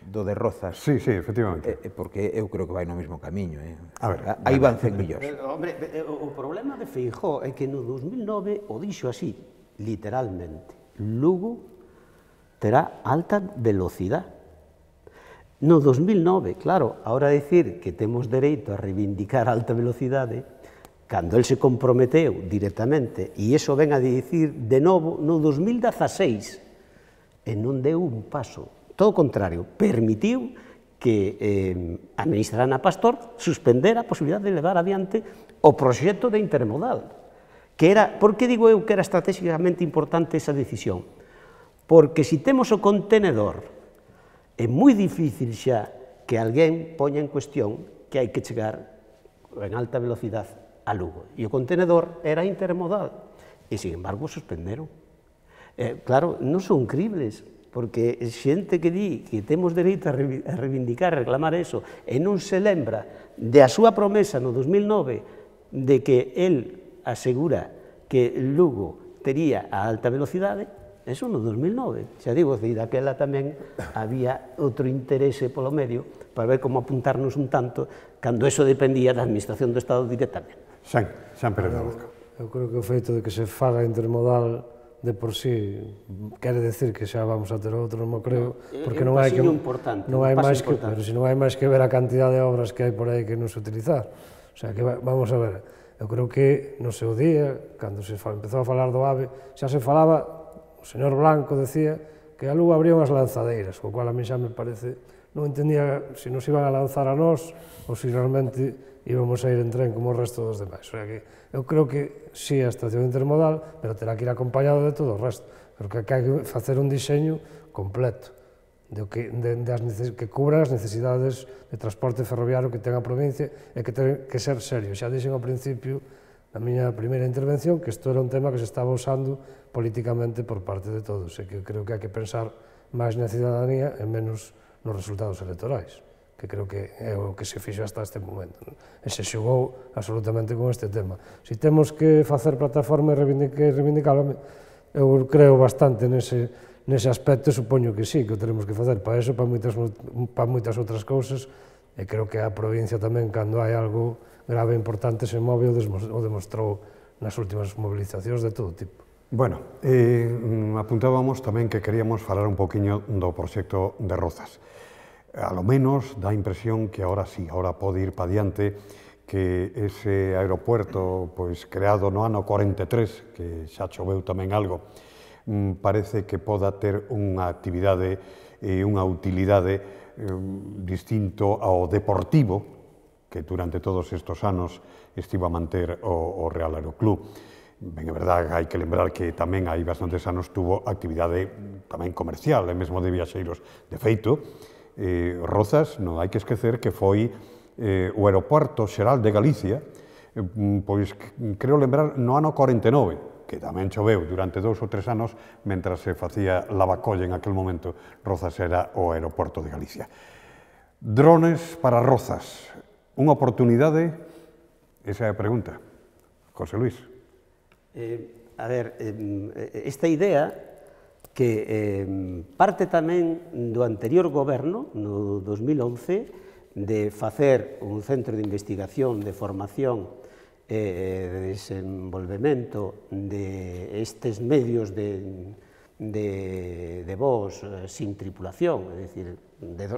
do de Rozas. Sí, sí, efectivamente. Porque eu creo que vai no mesmo camiño. A ver, aí van 100 millóns. Hombre, o problema de Feijóo é que no 2009 o dixo así, literalmente. Lugo terá alta velocidade. No 2009, claro, ahora dicir que temos dereito a reivindicar alta velocidade, cando el se comprometeu directamente, e iso ven a dicir de novo no 2016, e non deu un paso. Todo o contrario, permitiu que a ministra Ana Pastor suspendera a posibilidade de levar adiante o proxecto de intermodal. Que era, por que digo eu que era estratégicamente importante esa decisión? Porque se temos o contenedor, é moi difícil xa que alguén poña en cuestión que hai que chegar en alta velocidade a Lugo. E o contenedor era intermodal, e, sin embargo, suspenderon. Claro, non son cribles, porque xente que di que temos dereito a reivindicar, a reclamar eso, e non se lembra de a súa promesa no 2009 de que el asegura que Lugo tería a alta velocidade, eso no 2009, xa digo, daquela tamén había outro interese polo medio para ver como apuntarnos un tanto cando eso dependía da Administración do Estado directamente. Xan Pérez Orozco. Eu creo que o feito de que se faga intermodal de por sí quere decir que xa vamos a ter outro, non creo, porque non hai que non hai máis que, pero se non hai máis que ver a cantidad de obras que hai por aí que non se utilizar. O sea, que vamos a ver, eu creo que no seu día, cando se empezou a falar do AVE, xa se falaba. O señor Blanco decía que a Lugo habría unhas lanzadeiras, co cual a mí xa me parece, non entendía se nos iban a lanzar a nós ou se realmente íbamos a ir en tren como o resto dos demais. O sea que eu creo que sí a estación intermodal, pero terá que ir acompañado de todo o resto. Creo que hai que facer un diseño completo que cubra as necesidades de transporte ferroviario que ten a provincia e que ten que ser serio. Xa dixen ao principio, na miña primeira intervención, que isto era un tema que se estaba usando políticamente por parte de todos, e que creo que hai que pensar máis na cidadanía e menos nos resultados electorais, que creo que é o que se fixo hasta este momento. E se xogou absolutamente con este tema. Se temos que facer plataforma e reivindicalo, eu creo bastante nese aspecto, supoño que sí, que o teremos que facer para eso, para moitas outras cousas, e creo que a provincia tamén, cando hai algo grave e importante, se move o demostrou nas últimas movilizacións de todo tipo. Bueno, apuntábamos tamén que queríamos falar un poquinho do proxecto de Rozas. A lo menos dá a impresión que ahora sí, ahora pode ir pa diante, que ese aeropuerto pois creado no ano 43, que xa choveu tamén algo, parece que poda ter unha actividade e unha utilidade distinto ao deportivo que durante todos estes anos estivo a manter o Real Aeroclub. Ben, é verdade, hai que lembrar que tamén hai bastantes anos tuvo actividade tamén comercial, e mesmo de viaxeiros. De feito, Rozas, non hai que esquecer que foi o aeroporto xeral de Galicia, pois creo lembrar no ano 49, que tamén choveu durante 2 ou 3 anos, mentras se facía Lavacolle en aquel momento. Rozas era o aeroporto de Galicia. Drones para Rozas, unha oportunidade? Esa é a pregunta. José Luis. A ver, esta idea que parte tamén do anterior goberno, no 2011, de facer un centro de investigación, de formación e de desenvolvemento de estes medios de voos sin tripulación, é dicir,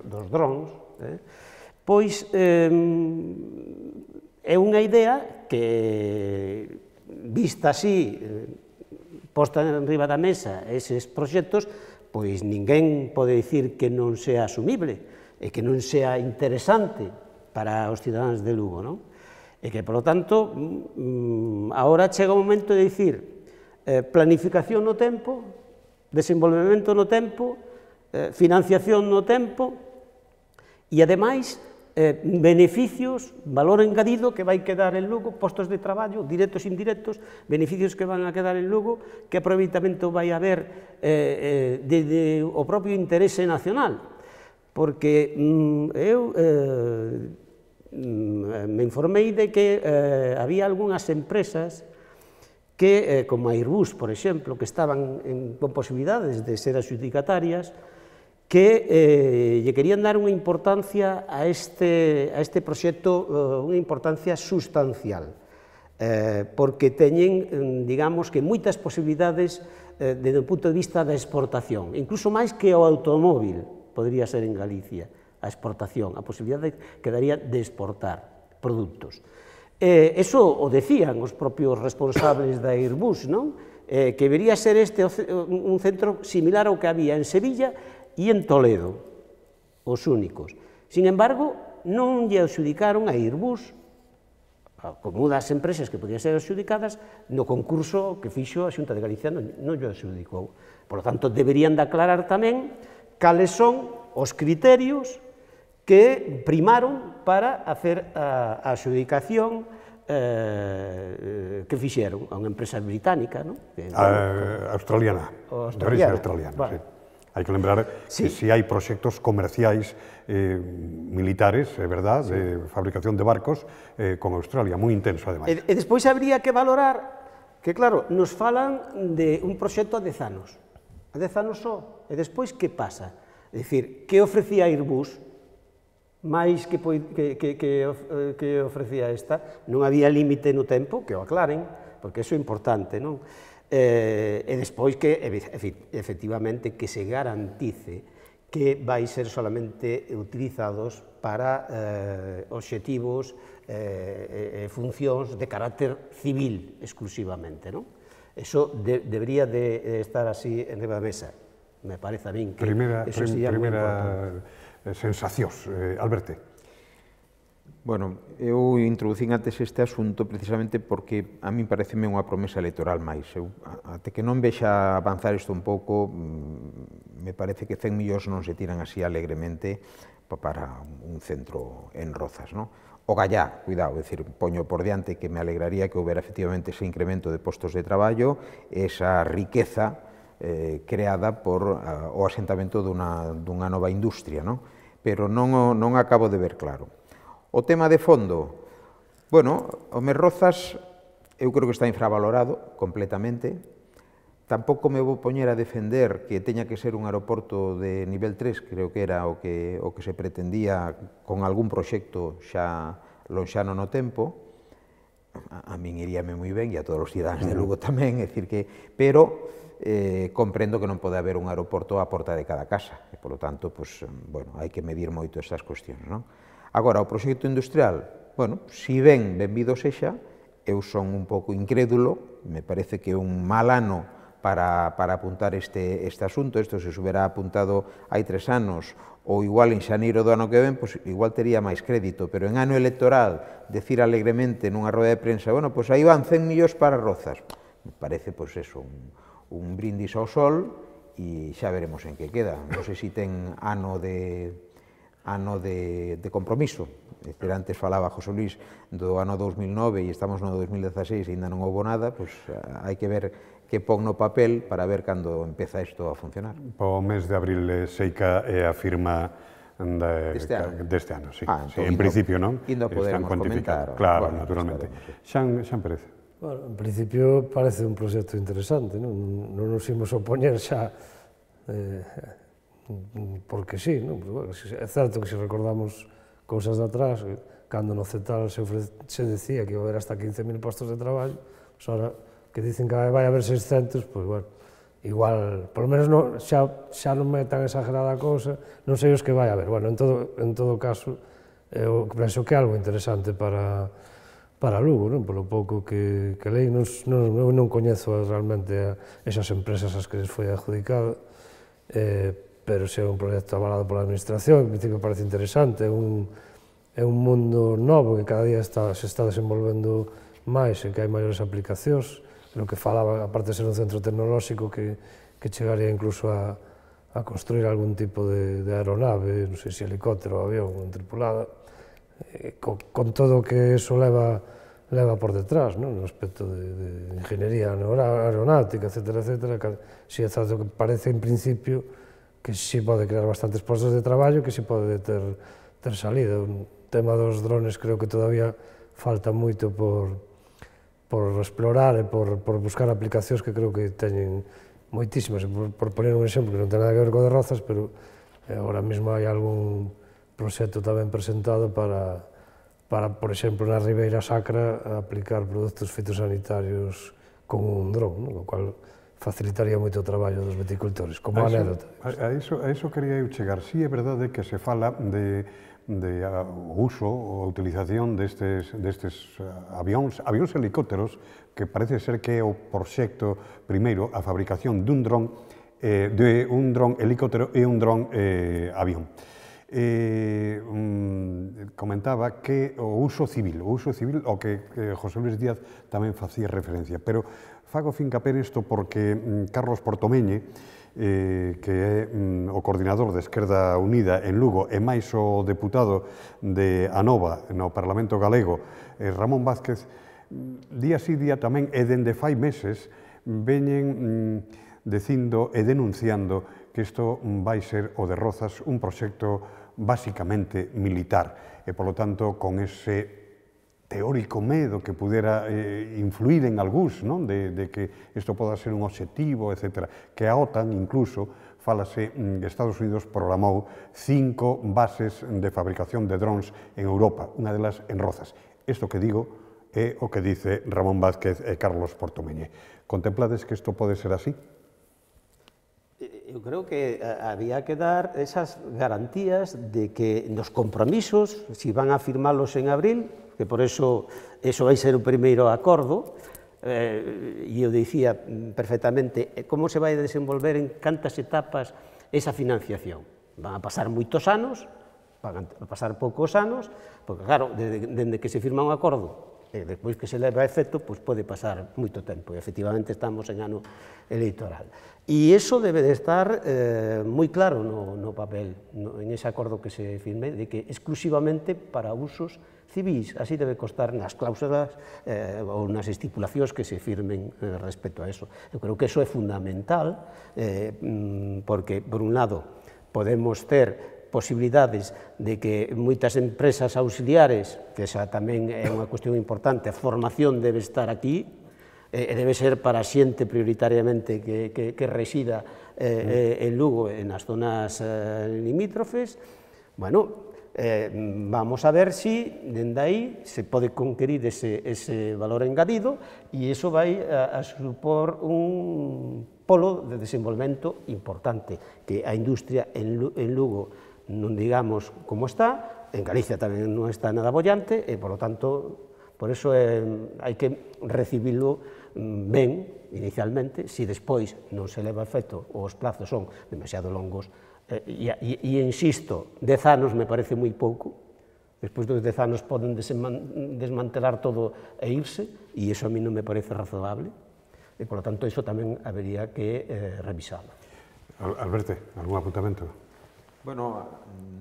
dos drones, pois é unha idea que, vista así, posta en riba da mesa eses proxectos, pois ninguén pode dicir que non sea asumible e que non sea interesante para os cidadáns de Lugo, non? E que, polo tanto, agora chega o momento de dicir planificación no tempo, desenvolvemento no tempo, financiación no tempo e, ademais, beneficios, valor engadido que vai quedar en Lugo, postos de traballo, directos e indirectos, beneficios que van a quedar en Lugo, que aproveitamento vai haber desde o propio interese nacional, porque eu me informei de que había algunhas empresas que, como a Airbus, por exemplo, que estaban con posibilidades de ser adxudicatarias, que lle querían dar unha importancia a este proxecto, unha importancia sustancial, porque teñen, digamos, que moitas posibilidades desde o punto de vista da exportación, incluso máis que o automóvil podría ser en Galicia, a exportación, a posibilidade que daría de exportar produtos. Eso o decían os propios responsables da Airbus, non? Que debería ser este un centro similar ao que había en Sevilla e en Toledo, os únicos. Sin embargo, non lle adxudicaron a Airbus, como das empresas que podían ser adxudicadas, no concurso que fixo a Xunta de Galicia non lle adxudicou. Por lo tanto, deberían de aclarar tamén cales son os criterios que primaron para hacer a adxudicación que fixeron a unha empresa británica, non? Australiana, de origen australiana, sí. Hai que lembrar que se hai proxectos comerciais militares, é verdad, de fabricación de barcos con Australia, moi intenso, ademais. E despois habría que valorar que, claro, nos falan de un proxecto a 10 anos. A 10 anos só. E despois, que pasa? É dicir, que ofrecía Airbus máis que ofrecía esta? Non había límite no tempo, que o aclaren, porque iso é importante, non? E despois que, efectivamente, que se garantice que vai ser solamente utilizados para obxectivos e funcións de carácter civil exclusivamente, non? Eso debería de estar así en riba da mesa. Me parece a min que eso sería moi importante. Sensacións, Alberto. Bueno, eu introducín antes este asunto precisamente porque a min pareceme unha promesa electoral máis. Até que non vexa avanzar isto un pouco, me parece que 100 millóns non se tiran así alegremente para un centro en Rozas, non? O Gallá, cuidado, é dicir, poño por diante que me alegraría que houbera efectivamente ese incremento de postos de traballo, esa riqueza creada por o asentamento dunha nova industria, non? Pero non acabo de ver claro. O tema de fondo, bueno, o Rozas eu creo que está infravalorado completamente. Tampouco me vou poñer a defender que teña que ser un aeroporto de nivel 3, creo que era o que se pretendía con algún proxecto xa lonxano no tempo. A min iríame moi ben, e a todos os cidadáns de Lugo tamén, é dicir que, pero comprendo que non pode haber un aeroporto á porta de cada casa, e, polo tanto, bueno, hai que medir moito estas cuestións, non? Agora, o proxecto industrial, bueno, si ben benvido sexa, eu son un pouco incrédulo, me parece que é un mal ano para apuntar este asunto. Isto se hubiera apuntado hai 3 anos, ou igual en xaneiro do ano que ven, pois igual tería máis crédito, pero en ano electoral, decir alegremente nunha roda de prensa, bueno, pois aí van 100 millóns para Rozas, me parece, pois eso, un brindis ao sol, e xa veremos en que queda. Non sei se ten ano de compromiso. Antes falaba José Luis do ano 2009 e estamos no 2016 e ainda non houve nada, pois hai que ver que pon no papel para ver cando empeza isto a funcionar. O mes de abril seica é a firma deste ano, sí. En principio, non? Indo podemos comentar. Claro, naturalmente. Xan Pérez. Bueno, en principio parece un proxecto interesante, non nos imos opoñer xa porque sí, non? Bueno, é certo que se recordamos cousas de atrás, cando no CETAL se decía que iba a haber hasta 15.000 postos de traballo, pues ahora que dicen que vai haber 600, pois, bueno, igual, por lo menos xa non é tan exagerada a cousa, non sei os que vai haber. Bueno, en todo caso, eu penso que é algo interesante para Lugo, non? Polo pouco que leí, eu non coñezo realmente esas empresas as que les foi adjudicado, pero se é un proxecto avalado pola administración, en principio parece interesante, é é un mundo novo que cada día se está desenvolvendo máis e que hai maiores aplicacións, no que falaba, aparte de ser un centro tecnolóxico, que chegaría incluso a construir algún tipo de aeronave, non sei se helicóptero ou avión tripulada, con todo o que eso leva por detrás, no aspecto de ingeniería aeronáutica, etcétera, si é certo que parece en principio que si pode crear bastantes postos de traballo, que si pode ter salida. O tema dos drones creo que todavía falta moito por explorar e por buscar aplicacións que creo que teñen moitísimas. Por poner un exemplo que non ten nada que ver co de Rozas, pero agora mesmo hai algún proxecto tamén presentado para, por exemplo, na Ribeira Sacra, aplicar produtos fitosanitarios con un dron, o cual facilitaría moito o traballo dos viticultores, como anécdota. A iso quería eu chegar. Si é verdade que se fala de uso ou utilización destes avións helicópteros, que parece ser que é o proxecto primeiro, a fabricación dun dron helicóptero e un dron avión. Comentaba que o uso civil ao que José Luis Díaz tamén facía referencia, pero fago fincapé nisto porque Carlos Portomeñe, que é o coordinador de Esquerda Unida en Lugo e máis o deputado de Anova no Parlamento Galego, Ramón Vázquez, día sí día tamén e dende fai meses veñen dicindo e denunciando que isto vai ser o de Rozas un proxecto basicamente militar e, polo tanto, con ese teórico medo que pudera influir en algúns, de que isto poda ser un obxectivo, etc. Que a OTAN, incluso, falase, Estados Unidos programou 5 bases de fabricación de drones en Europa, unha delas en Rozas. Isto que digo é o que dice Ramón Vázquez e Carlos Portomeñe. Contemplades que isto pode ser así? Eu creo que había que dar esas garantías de que nos compromisos, si van a firmalos en abril, que por eso vai ser o primeiro acordo, e eu dicía perfectamente como se vai desenvolver en cantas etapas esa financiación. Van a pasar moitos anos, van a pasar poucos anos, porque claro, dende que se firma un acordo e despois que se leva a efecto, pois pode pasar moito tempo, e efectivamente estamos en ano electoral. E iso debe de estar moi claro no papel, en ese acordo que se firme, de que exclusivamente para usos civís, así debe constar nas cláusulas ou nas estipulacións que se firmen respecto a eso. Eu creo que eso é fundamental, porque, por un lado, podemos ter posibilidades de que moitas empresas auxiliares, que esa tamén é unha cuestión importante, a formación debe estar aquí, e debe ser para xente prioritariamente que resida en Lugo e nas zonas limítrofes. Bueno, vamos a ver si dende aí se pode conquerir ese valor engadido e iso vai a supor un polo de desenvolvemento importante, que a industria en Lugo non digamos como está, en Galicia tamén non está nada bollante e, por lo tanto, por eso hai que recibilo ben inicialmente, se despois non se leva a efecto ou os plazos son demasiado longos. E insisto, 10 anos me parece moi pouco, despois dos 10 anos poden desmantelar todo e irse, e iso a mí non me parece razonable, e, por lo tanto, iso tamén habería que revisarlo. Alberto, algún apuntamento? Bueno,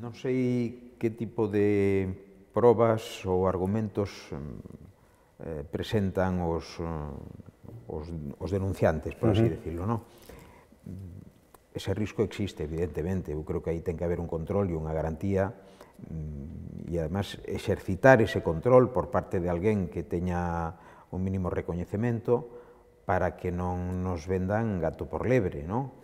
non sei que tipo de probas ou argumentos presentan os denunciantes, por así decirlo, non? Ese risco existe, evidentemente. Eu creo que aí ten que haber un control e unha garantía e, además, exercitar ese control por parte de alguén que teña un mínimo recoñecemento para que non nos vendan gato por lebre, non?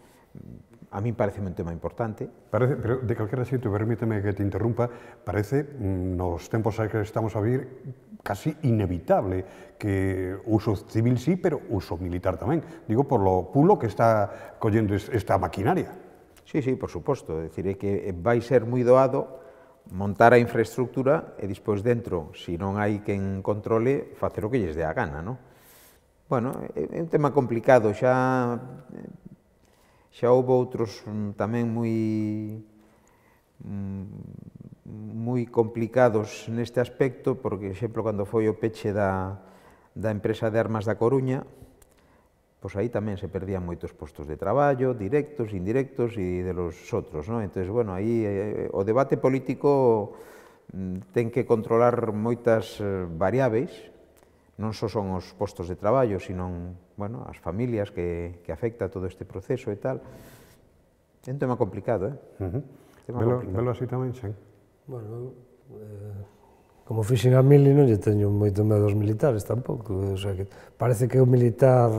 A mí parece un tema importante. Parece, pero de calquera xeito, permíteme que te interrumpa, parece, nos tempos que estamos a vivir, casi inevitable que uso civil sí, pero uso militar tamén. Digo, por lo pulo que está collendo esta maquinaria. Sí, por suposto. É dicir, é que vai ser moi doado montar a infraestructura e despois dentro, se non hai quen controle, facer o que lles dé a gana, non? Bueno, é un tema complicado, xa houve outros tamén moi moi complicados neste aspecto, porque, por exemplo, cando foi o peche da empresa de armas da Coruña, pois aí tamén se perdían moitos postos de traballo, directos, indirectos e de los outros, non? Entón, bueno, aí o debate político ten que controlar moitas variáveis, non só son os postos de traballo, sino, bueno, as familias que afecta todo este proceso e tal. É un tema complicado, Velo así tamén, Xen? Bueno, como fixen a mili non lle teño moito medo aos militares tampouco, o sea que parece que o militar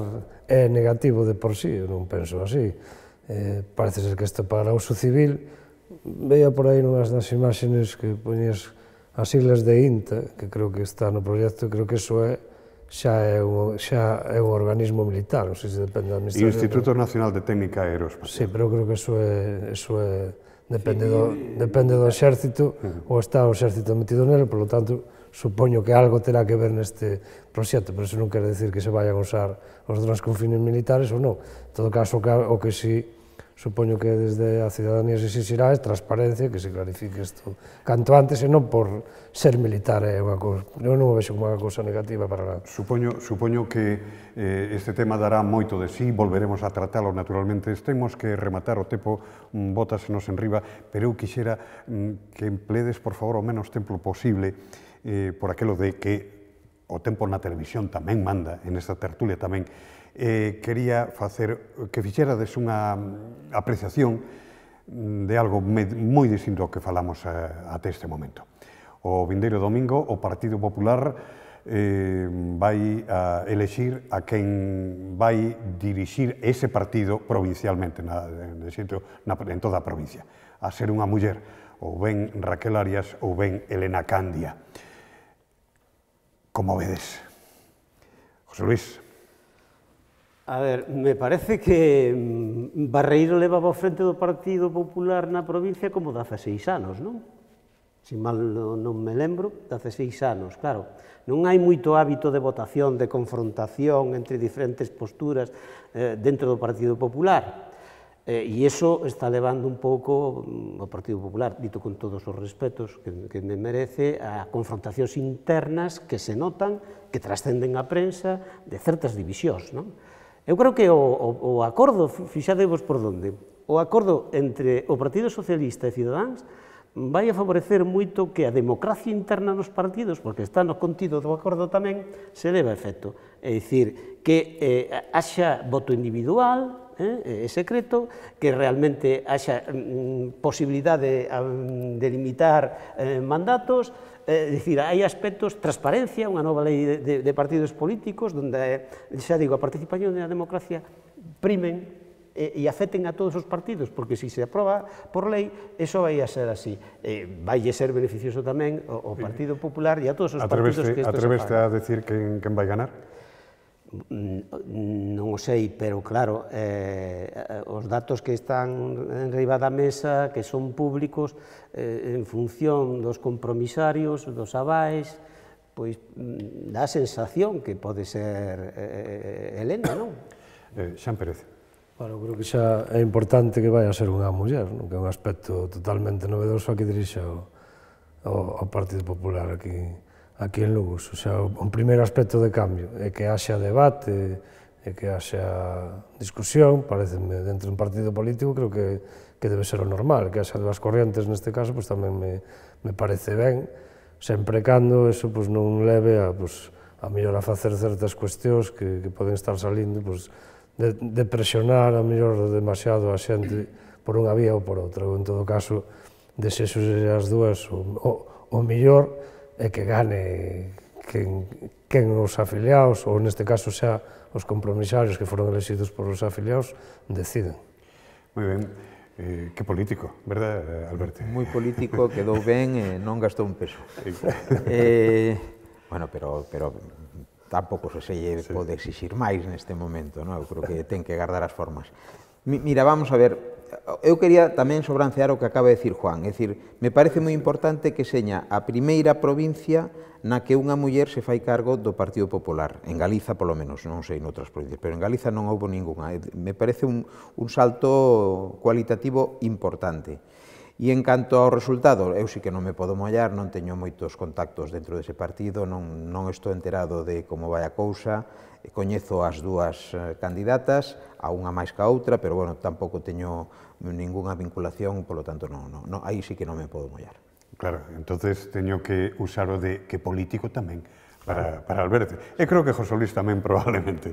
é negativo de por sí, eu non penso así. Parece ser que isto para o uso civil, veía por aí nunhas das imaxes que poñías as siglas de INTA, que creo que está no proxecto, creo que iso xa é un organismo militar, non sei se depende da administración. Instituto Nacional de Técnica Aeroespacial. Sí, pero creo que iso depende do exército, ou está o exército metido nele, por lo tanto, supoño que algo terá que ver neste proxecto, pero iso non quere decir que se vayan a usar os drons con fines militares ou non. En todo caso, o que sí, supoño que desde a cidadanía se exixirá é transparencia, que se clarifique isto canto antes, e non por ser militar é unha cousa, eu non o vexo como unha cousa negativa para nada. Supoño que este tema dará moito de sí, volveremos a tratalo naturalmente, temos que rematar o tempo, bótasenos en riba, pero eu quixera que empledes, por favor, o menos tempo posible, por aquelo de que o tempo na televisión tamén manda, en esta tertulia tamén. Quería facer que fixerades unha apreciación de algo moi distinto ao que falamos até este momento. O vindeiro domingo o Partido Popular vai a elexir a quen vai dirixir ese partido provincialmente, en toda a provincia. A ser unha muller, ou ben Raquel Arias ou ben Elena Candia. Como vedes? José Luis. A ver, me parece que Barreiro levaba ao frente do Partido Popular na provincia como 16 anos, non? Si mal non me lembro, 16 anos, claro. Non hai moito hábito de votación, de confrontación entre diferentes posturas dentro do Partido Popular. E iso está levando un pouco o Partido Popular, dito con todos os respetos que me merece, a confrontacións internas que se notan, que trascenden a prensa de certas divisións, non? Eu creo que o acordo, fixadevos por onde, o acordo entre o Partido Socialista e Cidadáns vai a favorecer moito que a democracia interna nos partidos, porque está no contido do acordo tamén, se leva a efecto. É dicir, que haxa voto individual, é secreto, que realmente haxa posibilidade de limitar mandatos, é dicir, hai aspectos, transparencia, unha nova lei de partidos políticos, onde, xa digo, a participación e a democracia primen e afecten a todos os partidos, porque se aproba por lei, iso vai a ser así. Vai ser beneficioso tamén ao Partido Popular e a todos os partidos que isto se faga. Atreveste a decir quen vai ganar? Non o sei, pero claro, os datos que están en riba da mesa, que son públicos, en función dos compromisarios, dos avais, pois dá a sensación que pode ser Elena, non? Xan Pérez. Bueno, creo que xa é importante que vai a ser unha muller, non? Que é un aspecto totalmente novedoso a que dirixa o Partido Popular aquí en Lugo. O sea, un primeiro aspecto de cambio é que haxa debate, é que haxa discusión, pareceme, dentro dun partido político, creo que debe ser o normal, que haxa dúas corrientes neste caso, pois tamén me parece ben, sempre cando eso pois non leve a mellor a facer certas cuestións que poden estar salindo, pois, de presionar a mellor demasiado a xente por unha vía ou por outra, ou en todo caso, desexo as dúas, o mellor é que gane quen os afiliados, ou neste caso xa os compromisarios que foron elexidos por os afiliados, deciden. Moi ben, que político, verdad, Alberto? Moi político, quedou ben e non gastou un peso. Bueno, pero tampouco se pode exixir máis neste momento, non? Eu creo que ten que guardar as formas. Mira, vamos a ver, eu quería tamén sobrancear o que acaba de decir Juan, é dicir, me parece moi importante que seña a primeira provincia na que unha muller se fai cargo do Partido Popular, en Galiza polo menos, non sei noutras provincias, pero en Galiza non houbo ningunha, me parece un salto cualitativo importante. E en canto ao resultado, eu sí que non me podo mollar, non teño moitos contactos dentro dese partido, non estou enterado de como vai a cousa, coñezo as dúas candidatas, a unha máis que a outra, pero bueno, tampouco teño ningunha vinculación, polo tanto, aí sí que non me podo mollar. Claro, entonces teño que usar o de que político tamén para Alberto. E creo que José Luis tamén probablemente.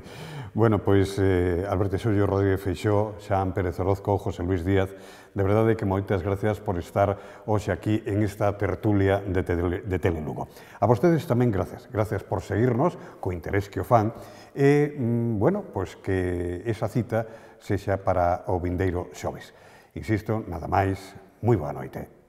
Bueno, pois Alberto Xullo, Rodríguez Feixóo, Xan Pérez Orozco, José Luis Díaz, de verdade que moitas gracias por estar hoxe aquí en esta tertulia de Telelugo. A vostedes tamén gracias. Gracias por seguirnos co interés que o fan e, bueno, pois que esa cita sexa para o vindeiro xoves. Insisto, nada máis, moi boa noite.